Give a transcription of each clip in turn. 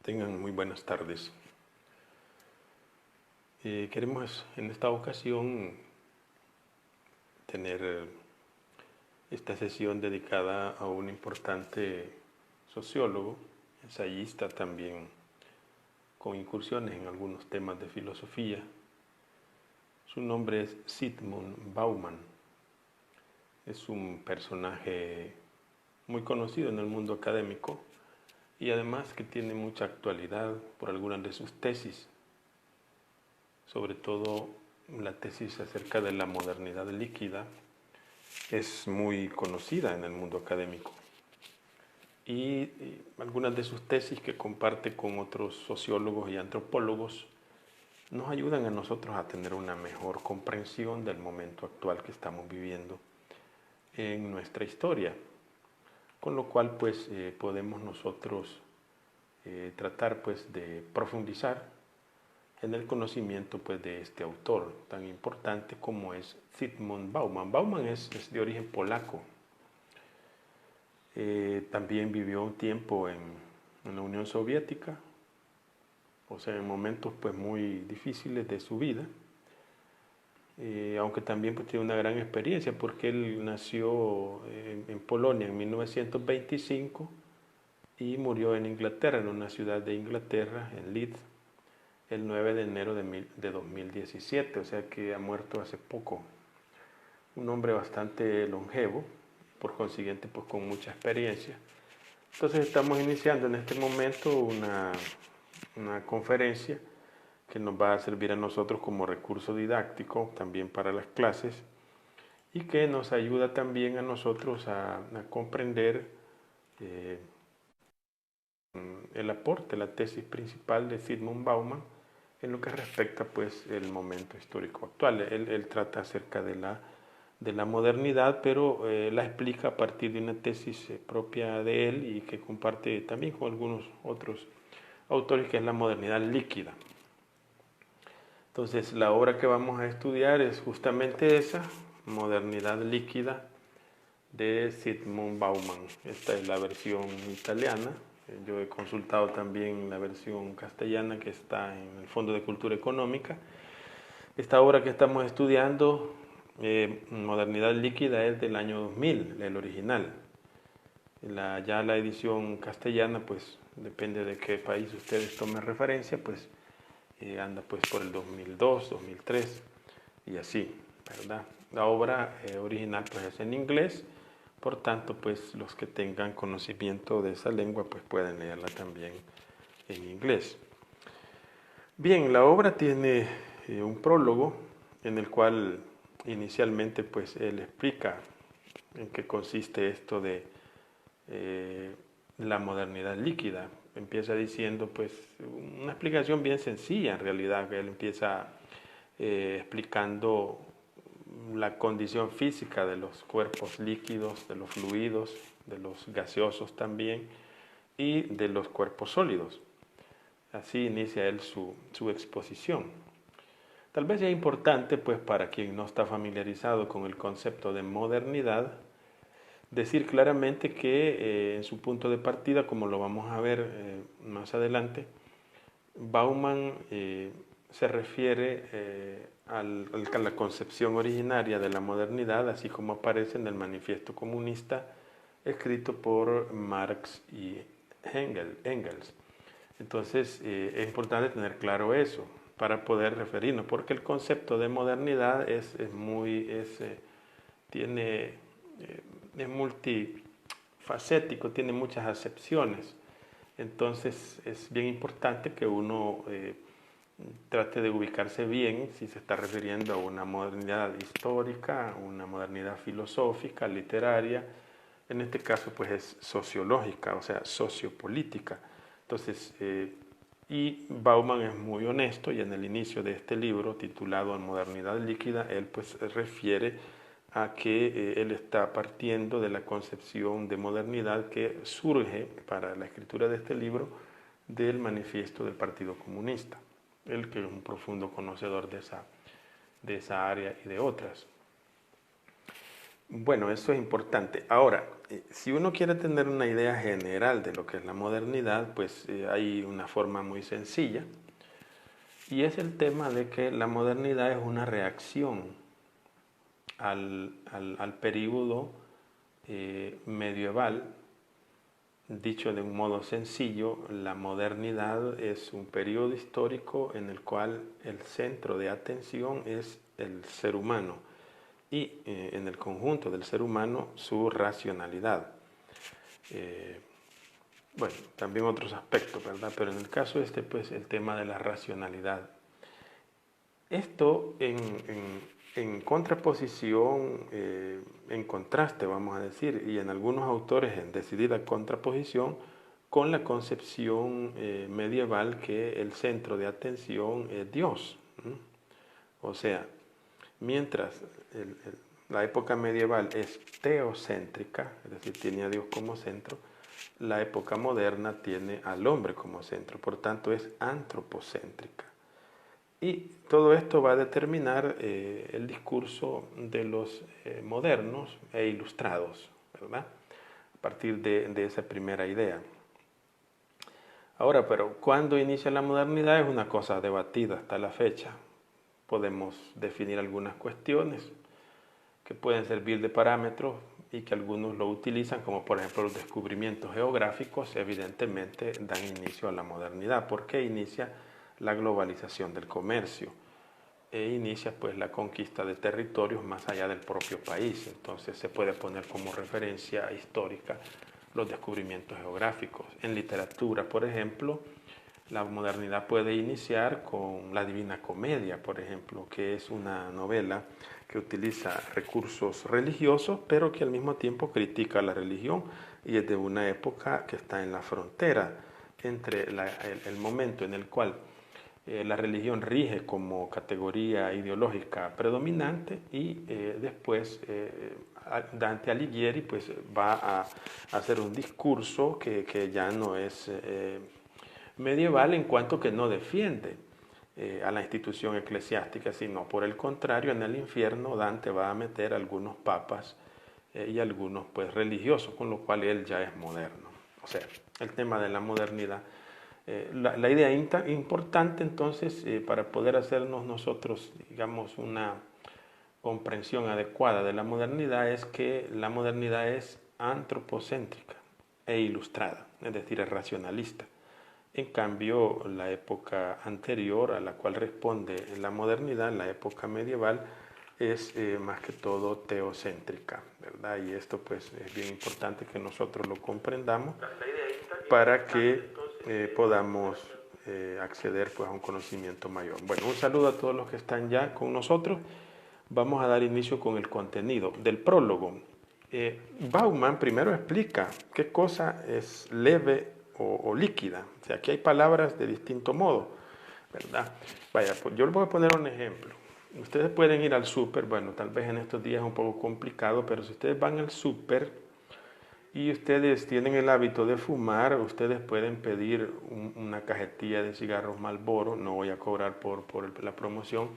Tengan muy buenas tardes. Queremos en esta ocasión tener esta sesión dedicada a un importante sociólogo, ensayista también, con incursiones en algunos temas de filosofía. Su nombre es Zygmunt Bauman. Es un personaje muy conocido en el mundo académico y además que tiene mucha actualidad por algunas de sus tesis, sobre todo la tesis acerca de la modernidad líquida. Es muy conocida en el mundo académico y algunas de sus tesis que comparte con otros sociólogos y antropólogos nos ayudan a nosotros a tener una mejor comprensión del momento actual que estamos viviendo en nuestra historia, con lo cual pues podemos nosotros tratar pues de profundizar en el conocimiento pues de este autor tan importante como es Zygmunt Bauman. Bauman es de origen polaco. También vivió un tiempo en la Unión Soviética, o sea, en momentos pues muy difíciles de su vida, aunque también pues tiene una gran experiencia porque él nació en Polonia en 1925 y murió en Inglaterra, en una ciudad de Inglaterra, en Leeds, el 9 de enero de 2017, o sea que ha muerto hace poco. Un hombre bastante longevo, por consiguiente pues con mucha experiencia. Entonces estamos iniciando en este momento una conferencia que nos va a servir a nosotros como recurso didáctico también para las clases y que nos ayuda también a nosotros a comprender el aporte, la tesis principal de Zygmunt Bauman en lo que respecta pues el momento histórico actual. Él trata acerca de la modernidad, pero la explica a partir de una tesis propia de él y que comparte también con algunos otros autores, que es la modernidad líquida. Entonces la obra que vamos a estudiar es justamente esa, Modernidad líquida, de Zygmunt Bauman. Esta es la versión italiana. Yo he consultado también la versión castellana que está en el Fondo de Cultura Económica. Esta obra que estamos estudiando, Modernidad líquida, es del año 2000, el original. Ya la edición castellana, pues depende de qué país ustedes tomen referencia, pues anda pues por el 2002, 2003 y así, ¿verdad? La obra original pues es en inglés, por tanto pues los que tengan conocimiento de esa lengua pues pueden leerla también en inglés. Bien, la obra tiene un prólogo en el cual inicialmente pues él explica en qué consiste esto de la modernidad líquida. Empieza diciendo pues una explicación bien sencilla en realidad, que él empieza explicando la condición física de los cuerpos líquidos, de los fluidos, de los gaseosos también y de los cuerpos sólidos. Así inicia él su exposición. Tal vez sea importante, pues para quien no está familiarizado con el concepto de modernidad, decir claramente que en su punto de partida, como lo vamos a ver más adelante, Bauman se refiere a la concepción originaria de la modernidad, así como aparece en el Manifiesto Comunista escrito por Marx y Engels. Entonces es importante tener claro eso para poder referirnos, porque el concepto de modernidad tiene es multifacético, tiene muchas acepciones. Entonces es bien importante que uno trate de ubicarse bien si se está refiriendo a una modernidad histórica, una modernidad filosófica, literaria. En este caso pues es sociológica, o sea, sociopolítica. Entonces, y Bauman es muy honesto y en el inicio de este libro titulado Modernidad líquida, él pues refiere a que él está partiendo de la concepción de modernidad que surge para la escritura de este libro del manifiesto del Partido Comunista. Él, que es un profundo conocedor de esa área y de otras. Bueno, eso es importante. Ahora, si uno quiere tener una idea general de lo que es la modernidad, pues hay una forma muy sencilla, y es el tema de que la modernidad es una reacción al periodo medieval. Dicho de un modo sencillo, la modernidad es un periodo histórico en el cual el centro de atención es el ser humano y en el conjunto del ser humano su racionalidad. Eh, bueno, también otros aspectos, ¿verdad? Pero en el caso este, pues el tema de la racionalidad. Esto en contraposición, en contraste, vamos a decir, y en algunos autores en decidida contraposición con la concepción medieval que el centro de atención es Dios. O sea, mientras la época medieval es teocéntrica, es decir, tiene a Dios como centro, la época moderna tiene al hombre como centro, por tanto es antropocéntrica. Y todo esto va a determinar el discurso de los modernos e ilustrados, ¿verdad? A partir de esa primera idea. Ahora, pero ¿cuándo inicia la modernidad? Es una cosa debatida hasta la fecha. Podemos definir algunas cuestiones que pueden servir de parámetros y que algunos lo utilizan, como por ejemplo los descubrimientos geográficos, evidentemente dan inicio a la modernidad. ¿Por qué inicia la globalización del comercio? E inicia pues la conquista de territorios más allá del propio país. Entonces se puede poner como referencia histórica los descubrimientos geográficos. En literatura, por ejemplo, la modernidad puede iniciar con la Divina Comedia, por ejemplo, que es una novela que utiliza recursos religiosos, pero que al mismo tiempo critica la religión y es de una época que está en la frontera entre el momento en el cual la religión rige como categoría ideológica predominante y después Dante Alighieri pues va a hacer un discurso que ya no es medieval en cuanto que no defiende a la institución eclesiástica, sino por el contrario, en el infierno Dante va a meter a algunos papas y algunos pues religiosos, con lo cual él ya es moderno. O sea, el tema de la modernidad. La idea importante entonces para poder hacernos nosotros, digamos, una comprensión adecuada de la modernidad es que la modernidad es antropocéntrica e ilustrada, es decir, es racionalista. En cambio, la época anterior a la cual responde la modernidad, la época medieval, es más que todo teocéntrica, ¿verdad? Y esto pues es bien importante que nosotros lo comprendamos para que podamos acceder pues a un conocimiento mayor. Bueno, un saludo a todos los que están ya con nosotros. Vamos a dar inicio con el contenido del prólogo. Bauman primero explica qué cosa es leve o líquida. O sea, aquí hay palabras de distinto modo, ¿verdad? Vaya, pues yo les voy a poner un ejemplo. Ustedes pueden ir al súper, bueno, tal vez en estos días es un poco complicado, pero si ustedes van al súper y ustedes tienen el hábito de fumar, ustedes pueden pedir una cajetilla de cigarros Marlboro, no voy a cobrar por la promoción,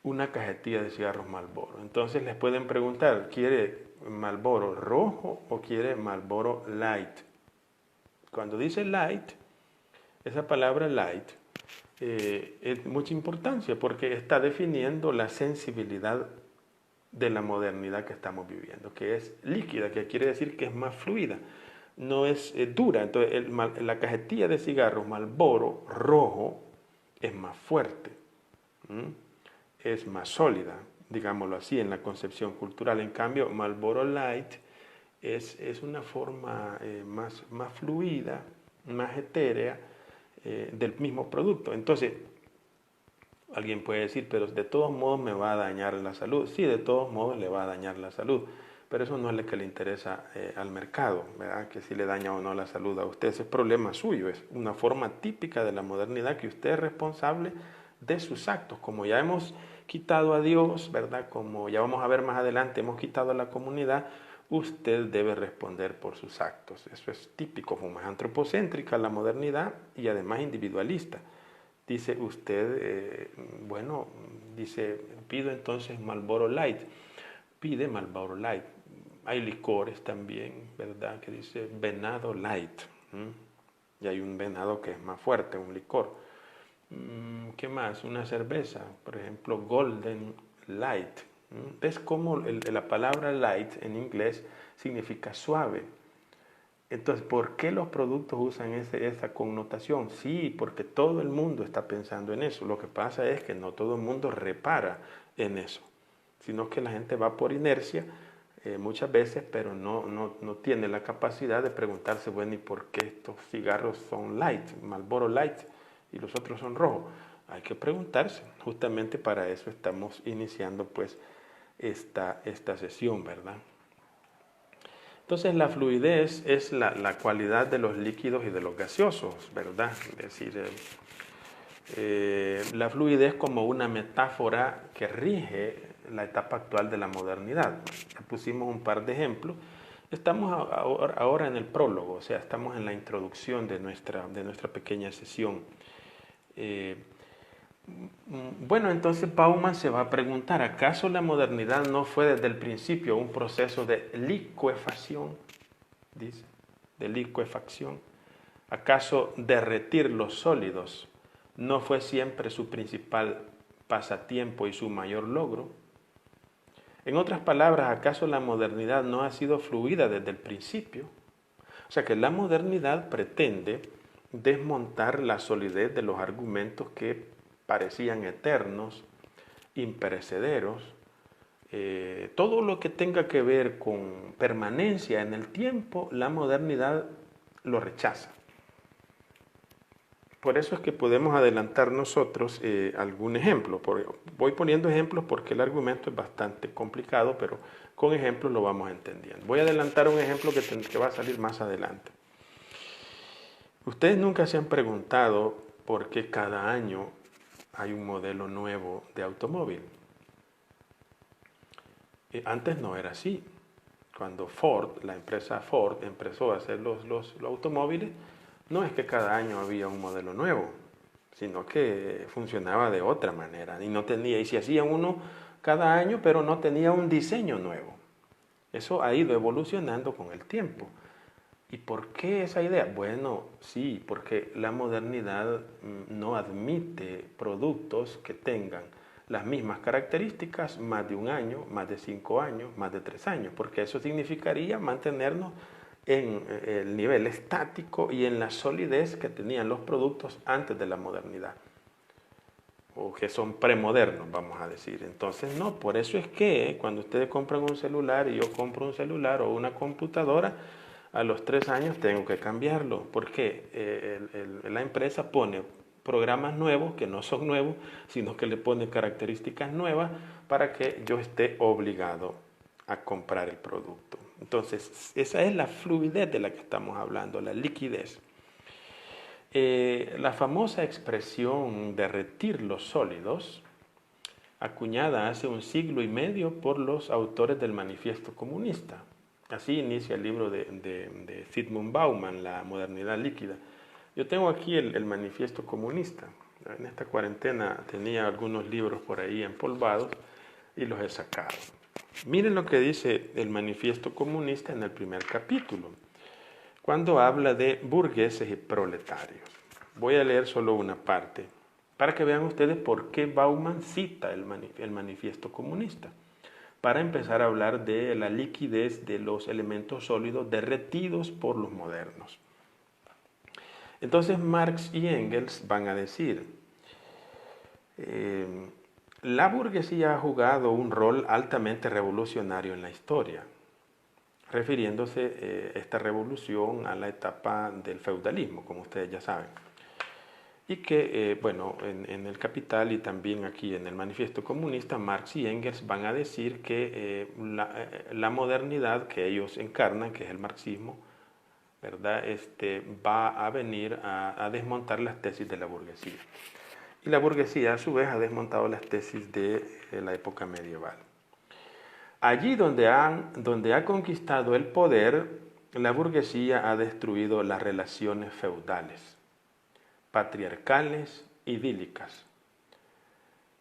una cajetilla de cigarros Marlboro. Entonces les pueden preguntar, ¿quiere Marlboro rojo o quiere Marlboro light? Cuando dice light, esa palabra light es mucha importancia porque está definiendo la sensibilidad de la modernidad que estamos viviendo, que es líquida, que quiere decir que es más fluida, no es dura. Entonces la cajetilla de cigarros Marlboro rojo es más fuerte, es más sólida, digámoslo así, en la concepción cultural. En cambio, Marlboro Light es una forma más fluida, más etérea del mismo producto. Entonces, alguien puede decir, pero de todos modos me va a dañar la salud. Sí, de todos modos le va a dañar la salud, pero eso no es lo que le interesa al mercado, ¿verdad? Que si le daña o no la salud a usted, ese es problema suyo, es una forma típica de la modernidad que usted es responsable de sus actos. Como ya hemos quitado a Dios, ¿verdad? Como ya vamos a ver más adelante, hemos quitado a la comunidad, usted debe responder por sus actos. Eso es típico, como es antropocéntrica la modernidad y además individualista. Dice usted, bueno, dice, pido entonces Marlboro Light. Pide Marlboro Light. Hay licores también, ¿verdad? Que dice venado light. Y hay un venado que es más fuerte, un licor. ¿Qué más? Una cerveza, por ejemplo, Golden Light. ¿Ves cómo la palabra light en inglés significa suave? Entonces, ¿por qué los productos usan esa connotación? Sí, porque todo el mundo está pensando en eso. Lo que pasa es que no todo el mundo repara en eso, sino que la gente va por inercia muchas veces, pero no tiene la capacidad de preguntarse, bueno, ¿y por qué estos cigarros son light, Marlboro Light, y los otros son rojos? Hay que preguntarse. Justamente para eso estamos iniciando pues esta sesión, ¿verdad? Entonces la fluidez es la cualidad de los líquidos y de los gaseosos, ¿verdad? Es decir, la fluidez como una metáfora que rige la etapa actual de la modernidad. Ya pusimos un par de ejemplos. Estamos ahora en el prólogo, o sea, estamos en la introducción de nuestra pequeña sesión. Bueno, entonces Bauman se va a preguntar, ¿acaso la modernidad no fue desde el principio un proceso de licuefacción? Dice, de licuefacción. ¿Acaso derretir los sólidos no fue siempre su principal pasatiempo y su mayor logro? En otras palabras, ¿acaso la modernidad no ha sido fluida desde el principio? O sea que la modernidad pretende desmontar la solidez de los argumentos que parecían eternos, imperecederos, todo lo que tenga que ver con permanencia en el tiempo, la modernidad lo rechaza. Por eso es que podemos adelantar nosotros algún ejemplo. Voy poniendo ejemplos porque el argumento es bastante complicado, pero con ejemplos lo vamos entendiendo. Voy a adelantar un ejemplo que va a salir más adelante. Ustedes nunca se han preguntado por qué cada año hay un modelo nuevo de automóvil. Antes no era así. Cuando Ford, la empresa Ford, empezó a hacer los automóviles, no es que cada año había un modelo nuevo, sino que funcionaba de otra manera. Y se hacía uno cada año, pero no tenía un diseño nuevo. Eso ha ido evolucionando con el tiempo. ¿Y por qué esa idea? Bueno, sí, porque la modernidad no admite productos que tengan las mismas características más de un año, más de 5 años, más de 3 años, porque eso significaría mantenernos en el nivel estático y en la solidez que tenían los productos antes de la modernidad, o que son premodernos, vamos a decir. Entonces, no, por eso es que cuando ustedes compran un celular y yo compro un celular o una computadora, a los 3 años tengo que cambiarlo, porque la empresa pone programas nuevos que no son nuevos, sino que le pone características nuevas para que yo esté obligado a comprar el producto. Entonces, esa es la fluidez de la que estamos hablando, la liquidez. La famosa expresión derretir los sólidos, acuñada hace 1 siglo y medio por los autores del Manifiesto Comunista. Así inicia el libro de Zygmunt Bauman, La modernidad líquida. Yo tengo aquí el Manifiesto Comunista. En esta cuarentena tenía algunos libros por ahí empolvados y los he sacado. Miren lo que dice el Manifiesto Comunista en el primer capítulo, cuando habla de burgueses y proletarios. Voy a leer solo una parte, para que vean ustedes por qué Bauman cita el Manifiesto Comunista. Para empezar a hablar de la liquidez de los elementos sólidos derretidos por los modernos. Entonces Marx y Engels van a decir, la burguesía ha jugado un rol altamente revolucionario en la historia, refiriéndose esta revolución a la etapa del feudalismo, como ustedes ya saben. Y que, bueno, en el Capital y también aquí en el Manifiesto Comunista, Marx y Engels van a decir que la modernidad que ellos encarnan, que es el marxismo, ¿verdad? Va a venir a desmontar las tesis de la burguesía. Y la burguesía, a su vez, ha desmontado las tesis de la época medieval. Allí donde ha conquistado el poder, la burguesía ha destruido las relaciones feudales, patriarcales, idílicas.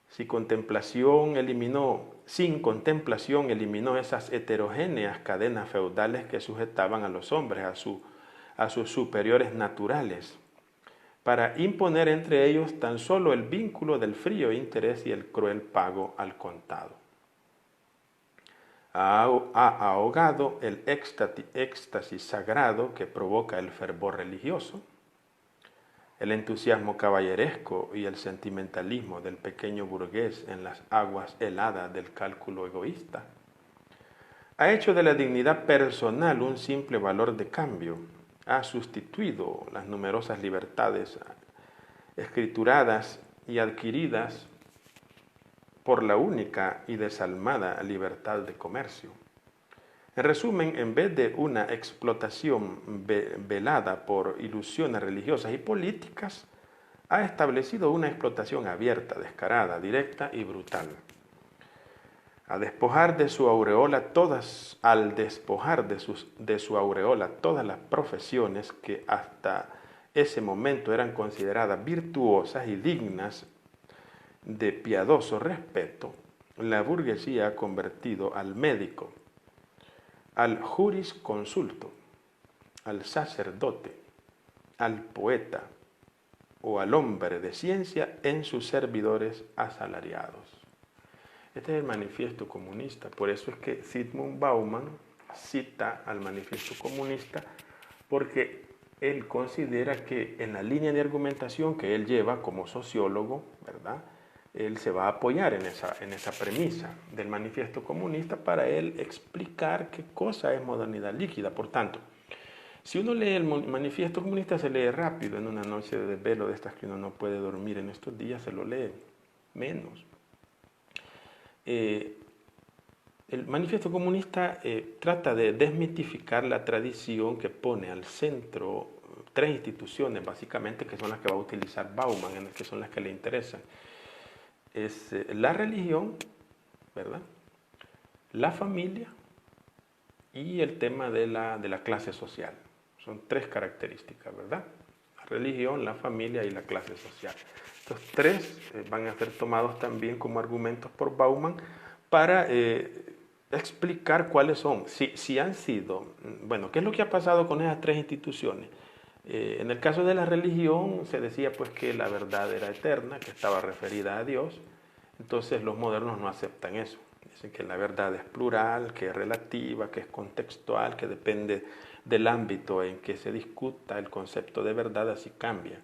Si contemplación eliminó sin contemplación, eliminó esas heterogéneas cadenas feudales que sujetaban a los hombres a sus superiores naturales, para imponer entre ellos tan solo el vínculo del frío interés y el cruel pago al contado. Ha ahogado el éxtasis sagrado que provoca el fervor religioso, el entusiasmo caballeresco y el sentimentalismo del pequeño burgués en las aguas heladas del cálculo egoísta. Ha hecho de la dignidad personal un simple valor de cambio. Ha sustituido las numerosas libertades escrituradas y adquiridas por la única y desalmada libertad de comercio. En resumen, en vez de una explotación velada por ilusiones religiosas y políticas, ha establecido una explotación abierta, descarada, directa y brutal. Al despojar de su aureola todas las profesiones que hasta ese momento eran consideradas virtuosas y dignas de piadoso respeto, la burguesía ha convertido al médico, al jurisconsulto, al sacerdote, al poeta o al hombre de ciencia en sus servidores asalariados. Este es el manifiesto comunista, por eso es que Zygmunt Bauman cita al manifiesto comunista, porque él considera que en la línea de argumentación que él lleva como sociólogo, ¿verdad?, él se va a apoyar en esa premisa del manifiesto comunista para él explicar qué cosa es modernidad líquida. Por tanto, si uno lee el manifiesto comunista, se lee rápido, en una noche de desvelo de estas que uno no puede dormir en estos días, se lo lee menos. El manifiesto comunista trata de desmitificar la tradición que pone al centro tres instituciones, básicamente, que son las que va a utilizar Bauman, que son las que le interesan. Es la religión, ¿verdad?, la familia y el tema de la clase social. Son tres características, ¿verdad? La religión, la familia y la clase social. Estos tres van a ser tomados también como argumentos por Bauman para explicar cuáles son, si han sido, bueno, qué es lo que ha pasado con esas tres instituciones. En el caso de la religión se decía pues que la verdad era eterna, que estaba referida a Dios. Entonces los modernos no aceptan eso. Dicen que la verdad es plural, que es relativa, que es contextual, que depende del ámbito en que se discuta el concepto de verdad, así cambia.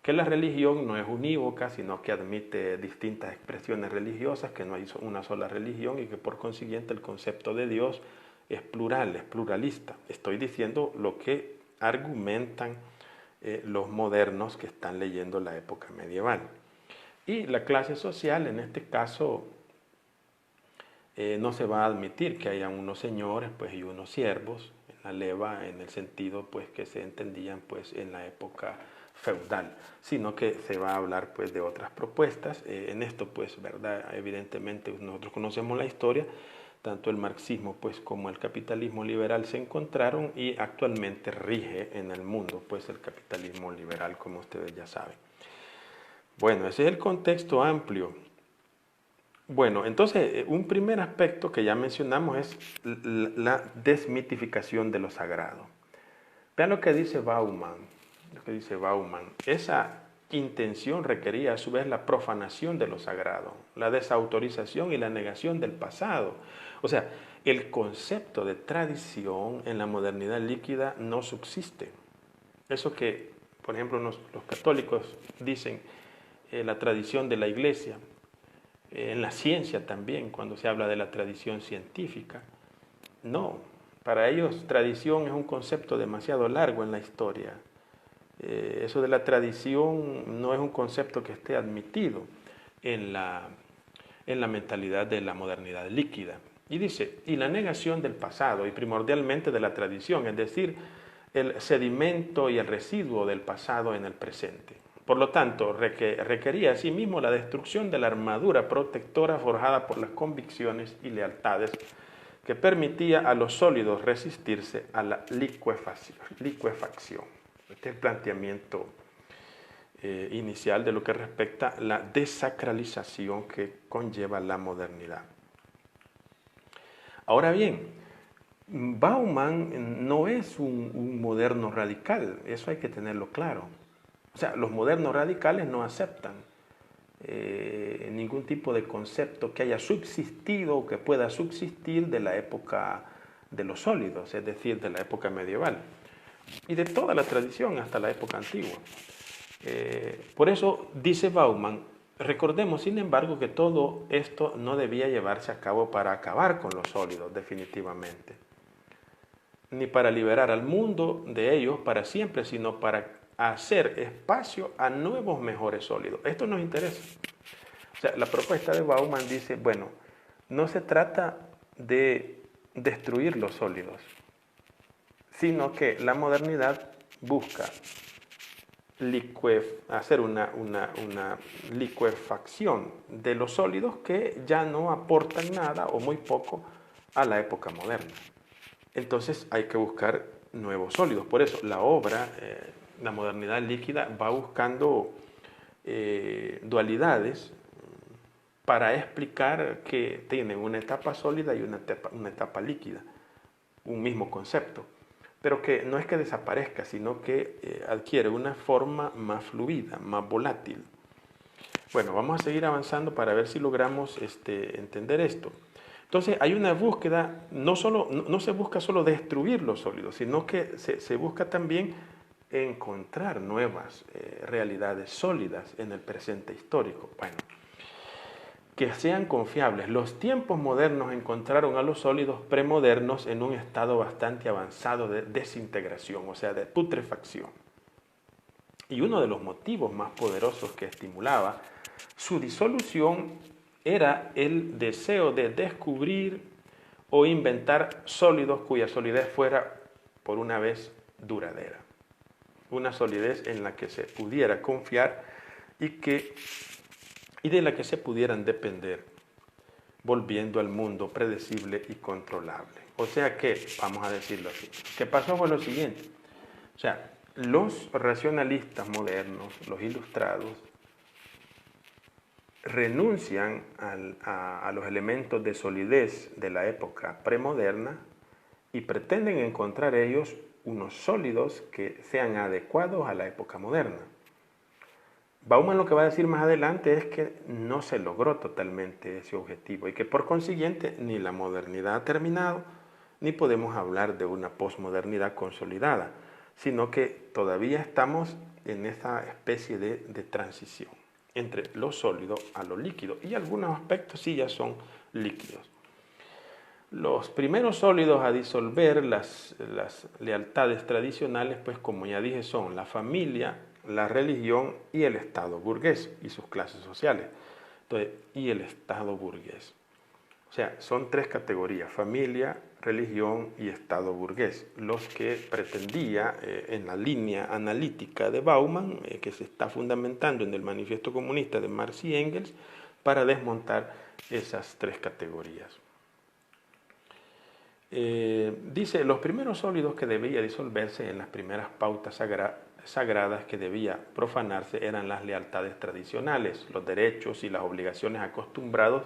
Que la religión no es unívoca, sino que admite distintas expresiones religiosas, que no hay una sola religión y que por consiguiente el concepto de Dios es plural, es pluralista. Estoy diciendo lo que argumentan los modernos que están leyendo la época medieval. Y la clase social, en este caso, no se va a admitir que haya unos señores pues, y unos siervos en la leva, en el sentido pues, que se entendían pues, en la época feudal, sino que se va a hablar pues, de otras propuestas. En esto, pues, ¿verdad?, evidentemente nosotros conocemos la historia. Tanto el marxismo pues, como el capitalismo liberal se encontraron y actualmente rige en el mundo pues, el capitalismo liberal, como ustedes ya saben. Bueno, ese es el contexto amplio. Bueno, entonces un primer aspecto que ya mencionamos es la desmitificación de lo sagrado. Vean lo que dice Bauman. Esa intención requería a su vez la profanación de lo sagrado, la desautorización y la negación del pasado. O sea, el concepto de tradición en la modernidad líquida no subsiste. Eso que, por ejemplo, los católicos dicen la tradición de la iglesia, en la ciencia también, cuando se habla de la tradición científica. No, para ellos tradición es un concepto demasiado largo en la historia. Eso de la tradición no es un concepto que esté admitido en la mentalidad de la modernidad líquida. Y dice, y la negación del pasado, y primordialmente de la tradición, es decir, el sedimento y el residuo del pasado en el presente. Por lo tanto, requería asimismo la destrucción de la armadura protectora forjada por las convicciones y lealtades que permitía a los sólidos resistirse a la licuefacción. Este es el planteamiento inicial de lo que respecta a la desacralización que conlleva la modernidad. Ahora bien, Bauman no es un moderno radical, eso hay que tenerlo claro. O sea, los modernos radicales no aceptan ningún tipo de concepto que haya subsistido o que pueda subsistir de la época de los sólidos, es decir, de la época medieval y de toda la tradición hasta la época antigua. Por eso dice Bauman, recordemos sin embargo que todo esto no debía llevarse a cabo para acabar con los sólidos definitivamente, ni para liberar al mundo de ellos para siempre, sino para hacer espacio a nuevos mejores sólidos. Esto nos interesa. O sea, la propuesta de Bauman dice, bueno, no se trata de destruir los sólidos, sino que la modernidad busca hacer una licuefacción de los sólidos que ya no aportan nada o muy poco a la época moderna. Entonces hay que buscar nuevos sólidos. Por eso la obra, la modernidad líquida, va buscando dualidades para explicar que tienen una etapa sólida y una etapa líquida, un mismo concepto, pero que no es que desaparezca, sino que adquiere una forma más fluida, más volátil. Bueno, vamos a seguir avanzando para ver si logramos entender esto. Entonces hay una búsqueda, no se busca solo destruir los sólidos, sino que se busca también encontrar nuevas realidades sólidas en el presente histórico. Bueno, que sean confiables. Los tiempos modernos encontraron a los sólidos premodernos en un estado bastante avanzado de desintegración, o sea, de putrefacción. Y uno de los motivos más poderosos que estimulaba su disolución era el deseo de descubrir o inventar sólidos cuya solidez fuera por una vez duradera. Una solidez en la que se pudiera confiar y de la que se pudieran depender, volviendo al mundo predecible y controlable. O sea que, vamos a decirlo así, ¿qué pasó? Fue lo siguiente. O sea, los racionalistas modernos, los ilustrados, renuncian a los elementos de solidez de la época premoderna y pretenden encontrar ellos unos sólidos que sean adecuados a la época moderna. Bauman lo que va a decir más adelante es que no se logró totalmente ese objetivo y que por consiguiente ni la modernidad ha terminado ni podemos hablar de una posmodernidad consolidada, sino que todavía estamos en esa especie de transición entre lo sólido a lo líquido y algunos aspectos sí ya son líquidos. Los primeros sólidos a disolver las lealtades tradicionales, pues como ya dije, son la familia, la religión y el Estado burgués y sus clases sociales. Entonces, y el Estado burgués. O sea, son tres categorías, familia, religión y Estado burgués, los que pretendía en la línea analítica de Bauman, que se está fundamentando en el Manifiesto Comunista de Marx y Engels, para desmontar esas tres categorías. Dice, los primeros sólidos que debía disolverse en las primeras pautas sagradas que debía profanarse eran las lealtades tradicionales, los derechos y las obligaciones acostumbrados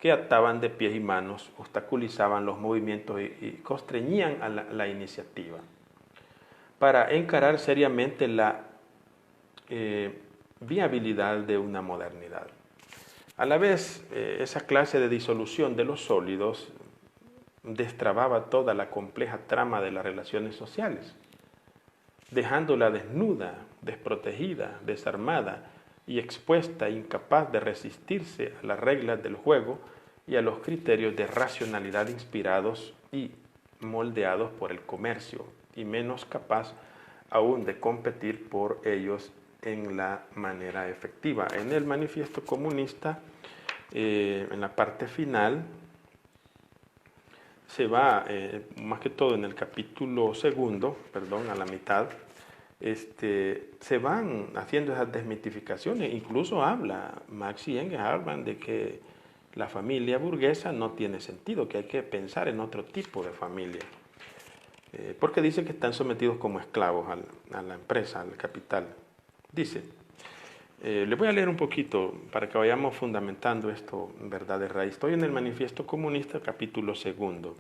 que ataban de pies y manos, obstaculizaban los movimientos y constreñían a la iniciativa para encarar seriamente la viabilidad de una modernidad. A la vez, esa clase de disolución de los sólidos destrababa toda la compleja trama de las relaciones sociales, dejándola desnuda, desprotegida, desarmada y expuesta, incapaz de resistirse a las reglas del juego y a los criterios de racionalidad inspirados y moldeados por el comercio, y menos capaz aún de competir por ellos en la manera efectiva. En el Manifiesto Comunista, en la parte final, se va, más que todo en el capítulo segundo, perdón, a la mitad, se van haciendo esas desmitificaciones. Incluso Marx y Engels hablan de que la familia burguesa no tiene sentido, que hay que pensar en otro tipo de familia, porque dicen que están sometidos como esclavos a la empresa, al capital. Dice, Le voy a leer un poquito para que vayamos fundamentando esto, verdad de raíz. Estoy en el Manifiesto Comunista, capítulo 2.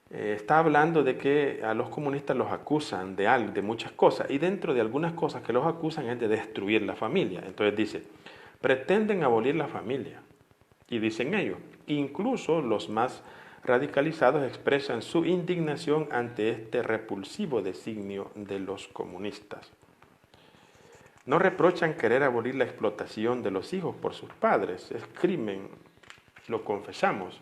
Está hablando de que a los comunistas los acusan de muchas cosas, y dentro de algunas cosas que los acusan es de destruir la familia. Entonces dice, pretenden abolir la familia. Y dicen ellos, incluso los más radicalizados expresan su indignación ante este repulsivo designio de los comunistas. No reprochan querer abolir la explotación de los hijos por sus padres, es crimen, lo confesamos.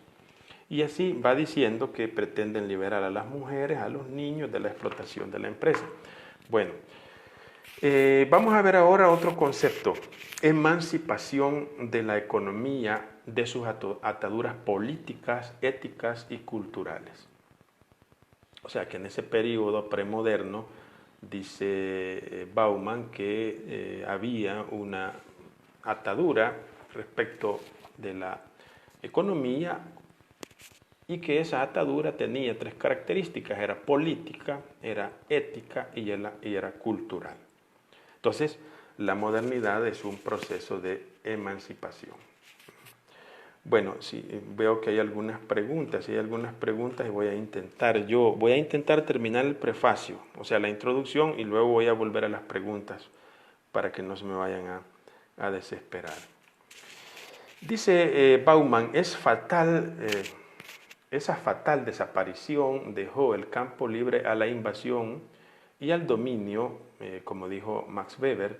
Y así va diciendo que pretenden liberar a las mujeres, a los niños de la explotación de la empresa. Bueno, vamos a ver ahora otro concepto, emancipación de la economía de sus ataduras políticas, éticas y culturales. O sea que en ese periodo premoderno, dice Bauman, que había una atadura respecto de la economía y que esa atadura tenía 3 características, era política, era ética y era cultural. Entonces, la modernidad es un proceso de emancipación. Bueno, sí, veo que hay algunas preguntas, y voy a intentar terminar el prefacio, o sea, la introducción, y luego voy a volver a las preguntas para que no se me vayan a desesperar. Dice Bauman, esa fatal desaparición dejó el campo libre a la invasión y al dominio, como dijo Max Weber,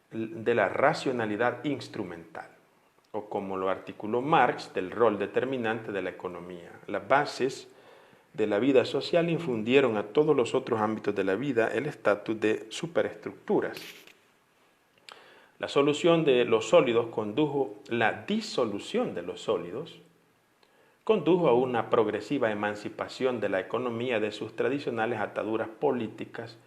de la racionalidad instrumental, o como lo articuló Marx, del rol determinante de la economía. Las bases de la vida social infundieron a todos los otros ámbitos de la vida el estatus de superestructuras. La solución de los sólidos la disolución de los sólidos condujo a una progresiva emancipación de la economía de sus tradicionales ataduras políticas,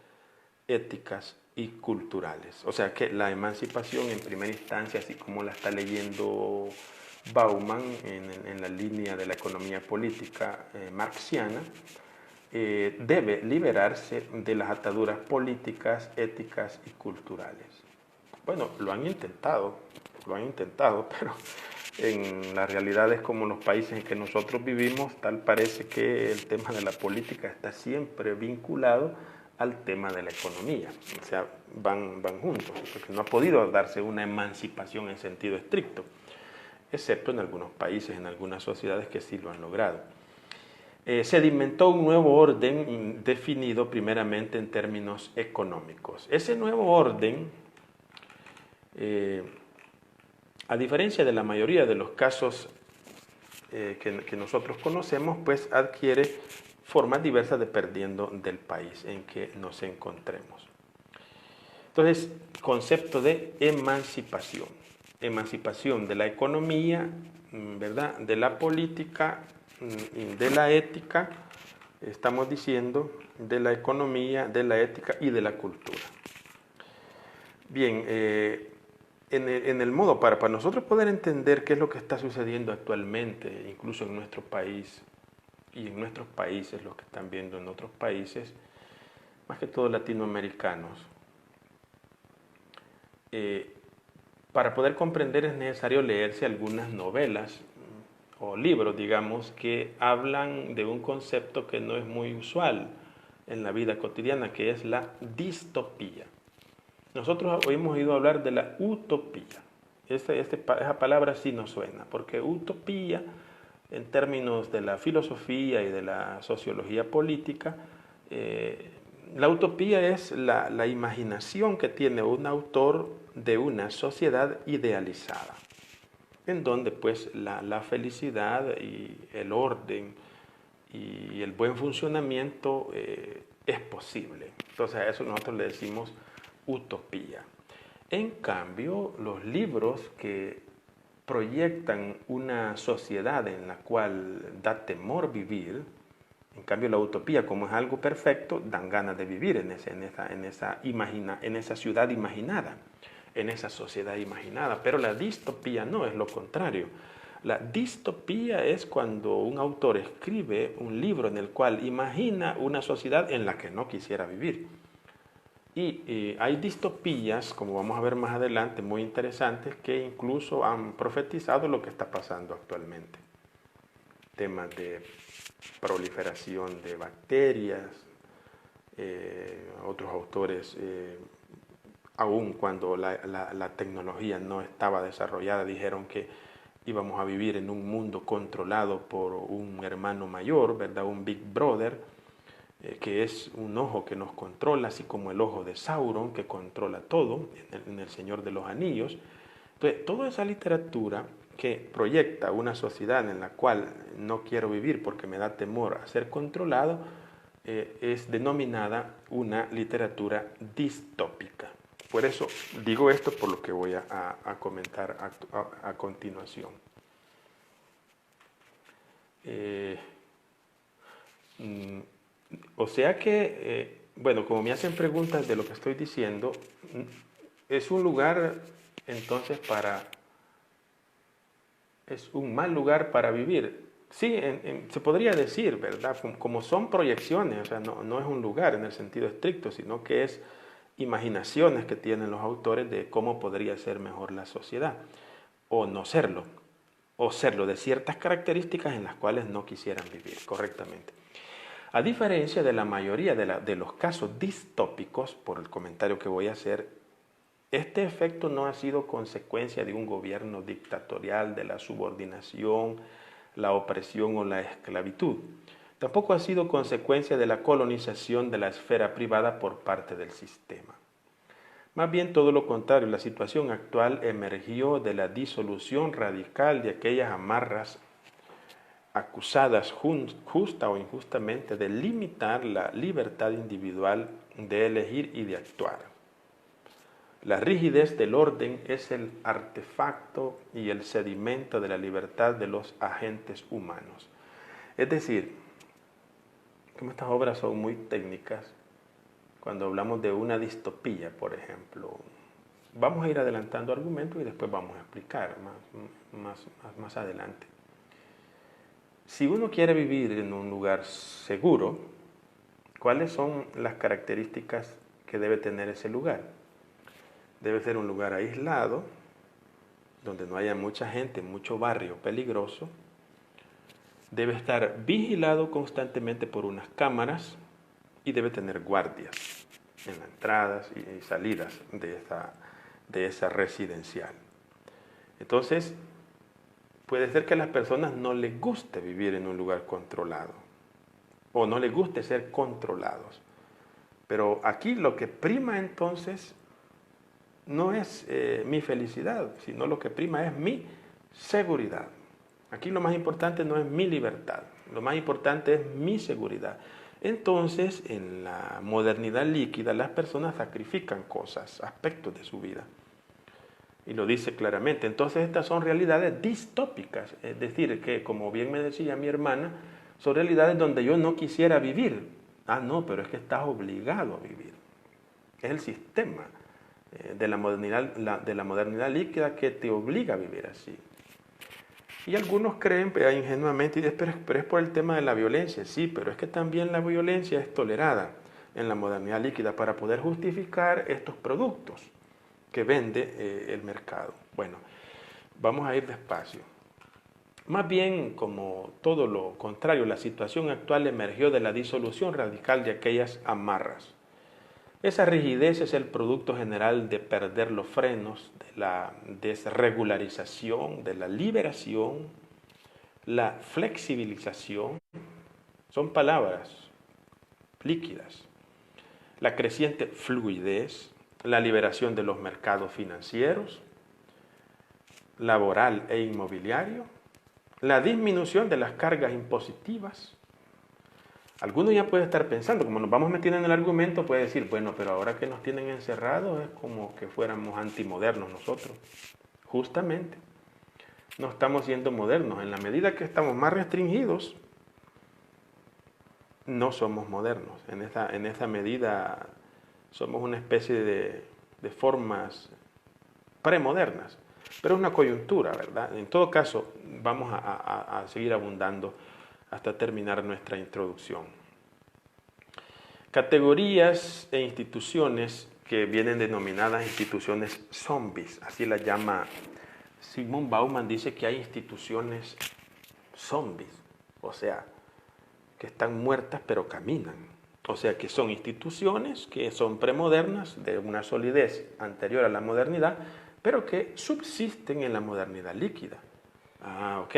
éticas y culturales. O sea que la emancipación en primera instancia, así como la está leyendo Bauman en la línea de la economía política marxiana, debe liberarse de las ataduras políticas, éticas y culturales. Bueno, lo han intentado, pero en la realidad es como los países en que nosotros vivimos, tal parece que el tema de la política está siempre vinculado al tema de la economía, o sea, van juntos, porque no ha podido darse una emancipación en sentido estricto, excepto en algunos países, en algunas sociedades que sí lo han logrado. Sedimentó un nuevo orden definido primeramente en términos económicos. Ese nuevo orden, a diferencia de la mayoría de los casos que nosotros conocemos, pues adquiere formas diversas dependiendo del país en que nos encontremos. Entonces, concepto de emancipación. Emancipación de la economía, ¿verdad? De la política, de la ética, estamos diciendo, de la economía, de la ética y de la cultura. Bien, en el modo para nosotros poder entender qué es lo que está sucediendo actualmente, incluso en nuestro país y en nuestros países, los que están viendo en otros países, más que todo latinoamericanos, para poder comprender es necesario leerse algunas novelas o libros, digamos, que hablan de un concepto que no es muy usual en la vida cotidiana, que es la distopía. Nosotros hemos oído hablar de la utopía. Esa palabra sí nos suena, porque utopía, en términos de la filosofía y de la sociología política, la utopía es la imaginación que tiene un autor de una sociedad idealizada, en donde pues la felicidad y el orden y el buen funcionamiento es posible. Entonces a eso nosotros le decimos utopía. En cambio, los libros que proyectan una sociedad en la cual da temor vivir, en cambio la utopía, como es algo perfecto, dan ganas de vivir en esa ciudad imaginada, en esa sociedad imaginada. Pero la distopía no, es lo contrario. La distopía es cuando un autor escribe un libro en el cual imagina una sociedad en la que no quisiera vivir. Y hay distopías, como vamos a ver más adelante, muy interesantes, que incluso han profetizado lo que está pasando actualmente. Temas de proliferación de bacterias, otros autores, aun cuando la tecnología no estaba desarrollada, dijeron que íbamos a vivir en un mundo controlado por un hermano mayor, ¿verdad? Un Big Brother, que es un ojo que nos controla, así como el ojo de Sauron, que controla todo, en el Señor de los Anillos. Entonces, toda esa literatura que proyecta una sociedad en la cual no quiero vivir porque me da temor a ser controlado, es denominada una literatura distópica. Por eso digo esto por lo que voy a comentar a continuación. O sea que, bueno, como me hacen preguntas de lo que estoy diciendo, es un lugar entonces es un mal lugar para vivir. Sí, se podría decir, ¿verdad? Como son proyecciones, o sea, no es un lugar en el sentido estricto, sino que es imaginaciones que tienen los autores de cómo podría ser mejor la sociedad, o no serlo, o serlo de ciertas características en las cuales no quisieran vivir correctamente. A diferencia de la mayoría de los casos distópicos, por el comentario que voy a hacer, este efecto no ha sido consecuencia de un gobierno dictatorial, de la subordinación, la opresión o la esclavitud. Tampoco ha sido consecuencia de la colonización de la esfera privada por parte del sistema. Más bien todo lo contrario, la situación actual emergió de la disolución radical de aquellas amarras acusadas justa o injustamente de limitar la libertad individual de elegir y de actuar. La rigidez del orden es el artefacto y el sedimento de la libertad de los agentes humanos. Es decir, como estas obras son muy técnicas, cuando hablamos de una distopía, por ejemplo, vamos a ir adelantando argumentos y después vamos a explicar más adelante. Si uno quiere vivir en un lugar seguro, ¿cuáles son las características que debe tener ese lugar? Debe ser un lugar aislado, donde no haya mucha gente, mucho barrio peligroso. Debe estar vigilado constantemente por unas cámaras y debe tener guardias en las entradas y salidas de esa residencial. Entonces, puede ser que a las personas no les guste vivir en un lugar controlado o no les guste ser controlados. Pero aquí lo que prima entonces no es mi felicidad, sino lo que prima es mi seguridad. Aquí lo más importante no es mi libertad, lo más importante es mi seguridad. Entonces, en la modernidad líquida, las personas sacrifican cosas, aspectos de su vida. Y lo dice claramente. Entonces, estas son realidades distópicas. Es decir, que como bien me decía mi hermana, son realidades donde yo no quisiera vivir. Ah, no, pero es que estás obligado a vivir. Es el sistema de la modernidad líquida que te obliga a vivir así. Y algunos creen ingenuamente, pero es por el tema de la violencia. Sí, pero es que también la violencia es tolerada en la modernidad líquida para poder justificar estos productos que vende el mercado. Bueno, vamos a ir despacio. Más bien, como todo lo contrario, la situación actual emergió de la disolución radical de aquellas amarras. Esa rigidez es el producto general de perder los frenos, de la desregularización, de la liberación, la flexibilización. Son palabras líquidas. La creciente fluidez, la liberación de los mercados financieros, laboral e inmobiliario, la disminución de las cargas impositivas. Algunos ya pueden estar pensando, como nos vamos metiendo en el argumento, puede decir, bueno, pero ahora que nos tienen encerrados es como que fuéramos antimodernos nosotros. Justamente, no estamos siendo modernos. En la medida que estamos más restringidos, no somos modernos. En esa medida somos una especie de formas premodernas. Pero es una coyuntura, ¿verdad? En todo caso, vamos a seguir abundando hasta terminar nuestra introducción. Categorías e instituciones que vienen denominadas instituciones zombies, así las llama Zygmunt Bauman. Dice que hay instituciones zombies, o sea, que están muertas pero caminan. O sea, que son instituciones que son premodernas, de una solidez anterior a la modernidad, pero que subsisten en la modernidad líquida. Ok.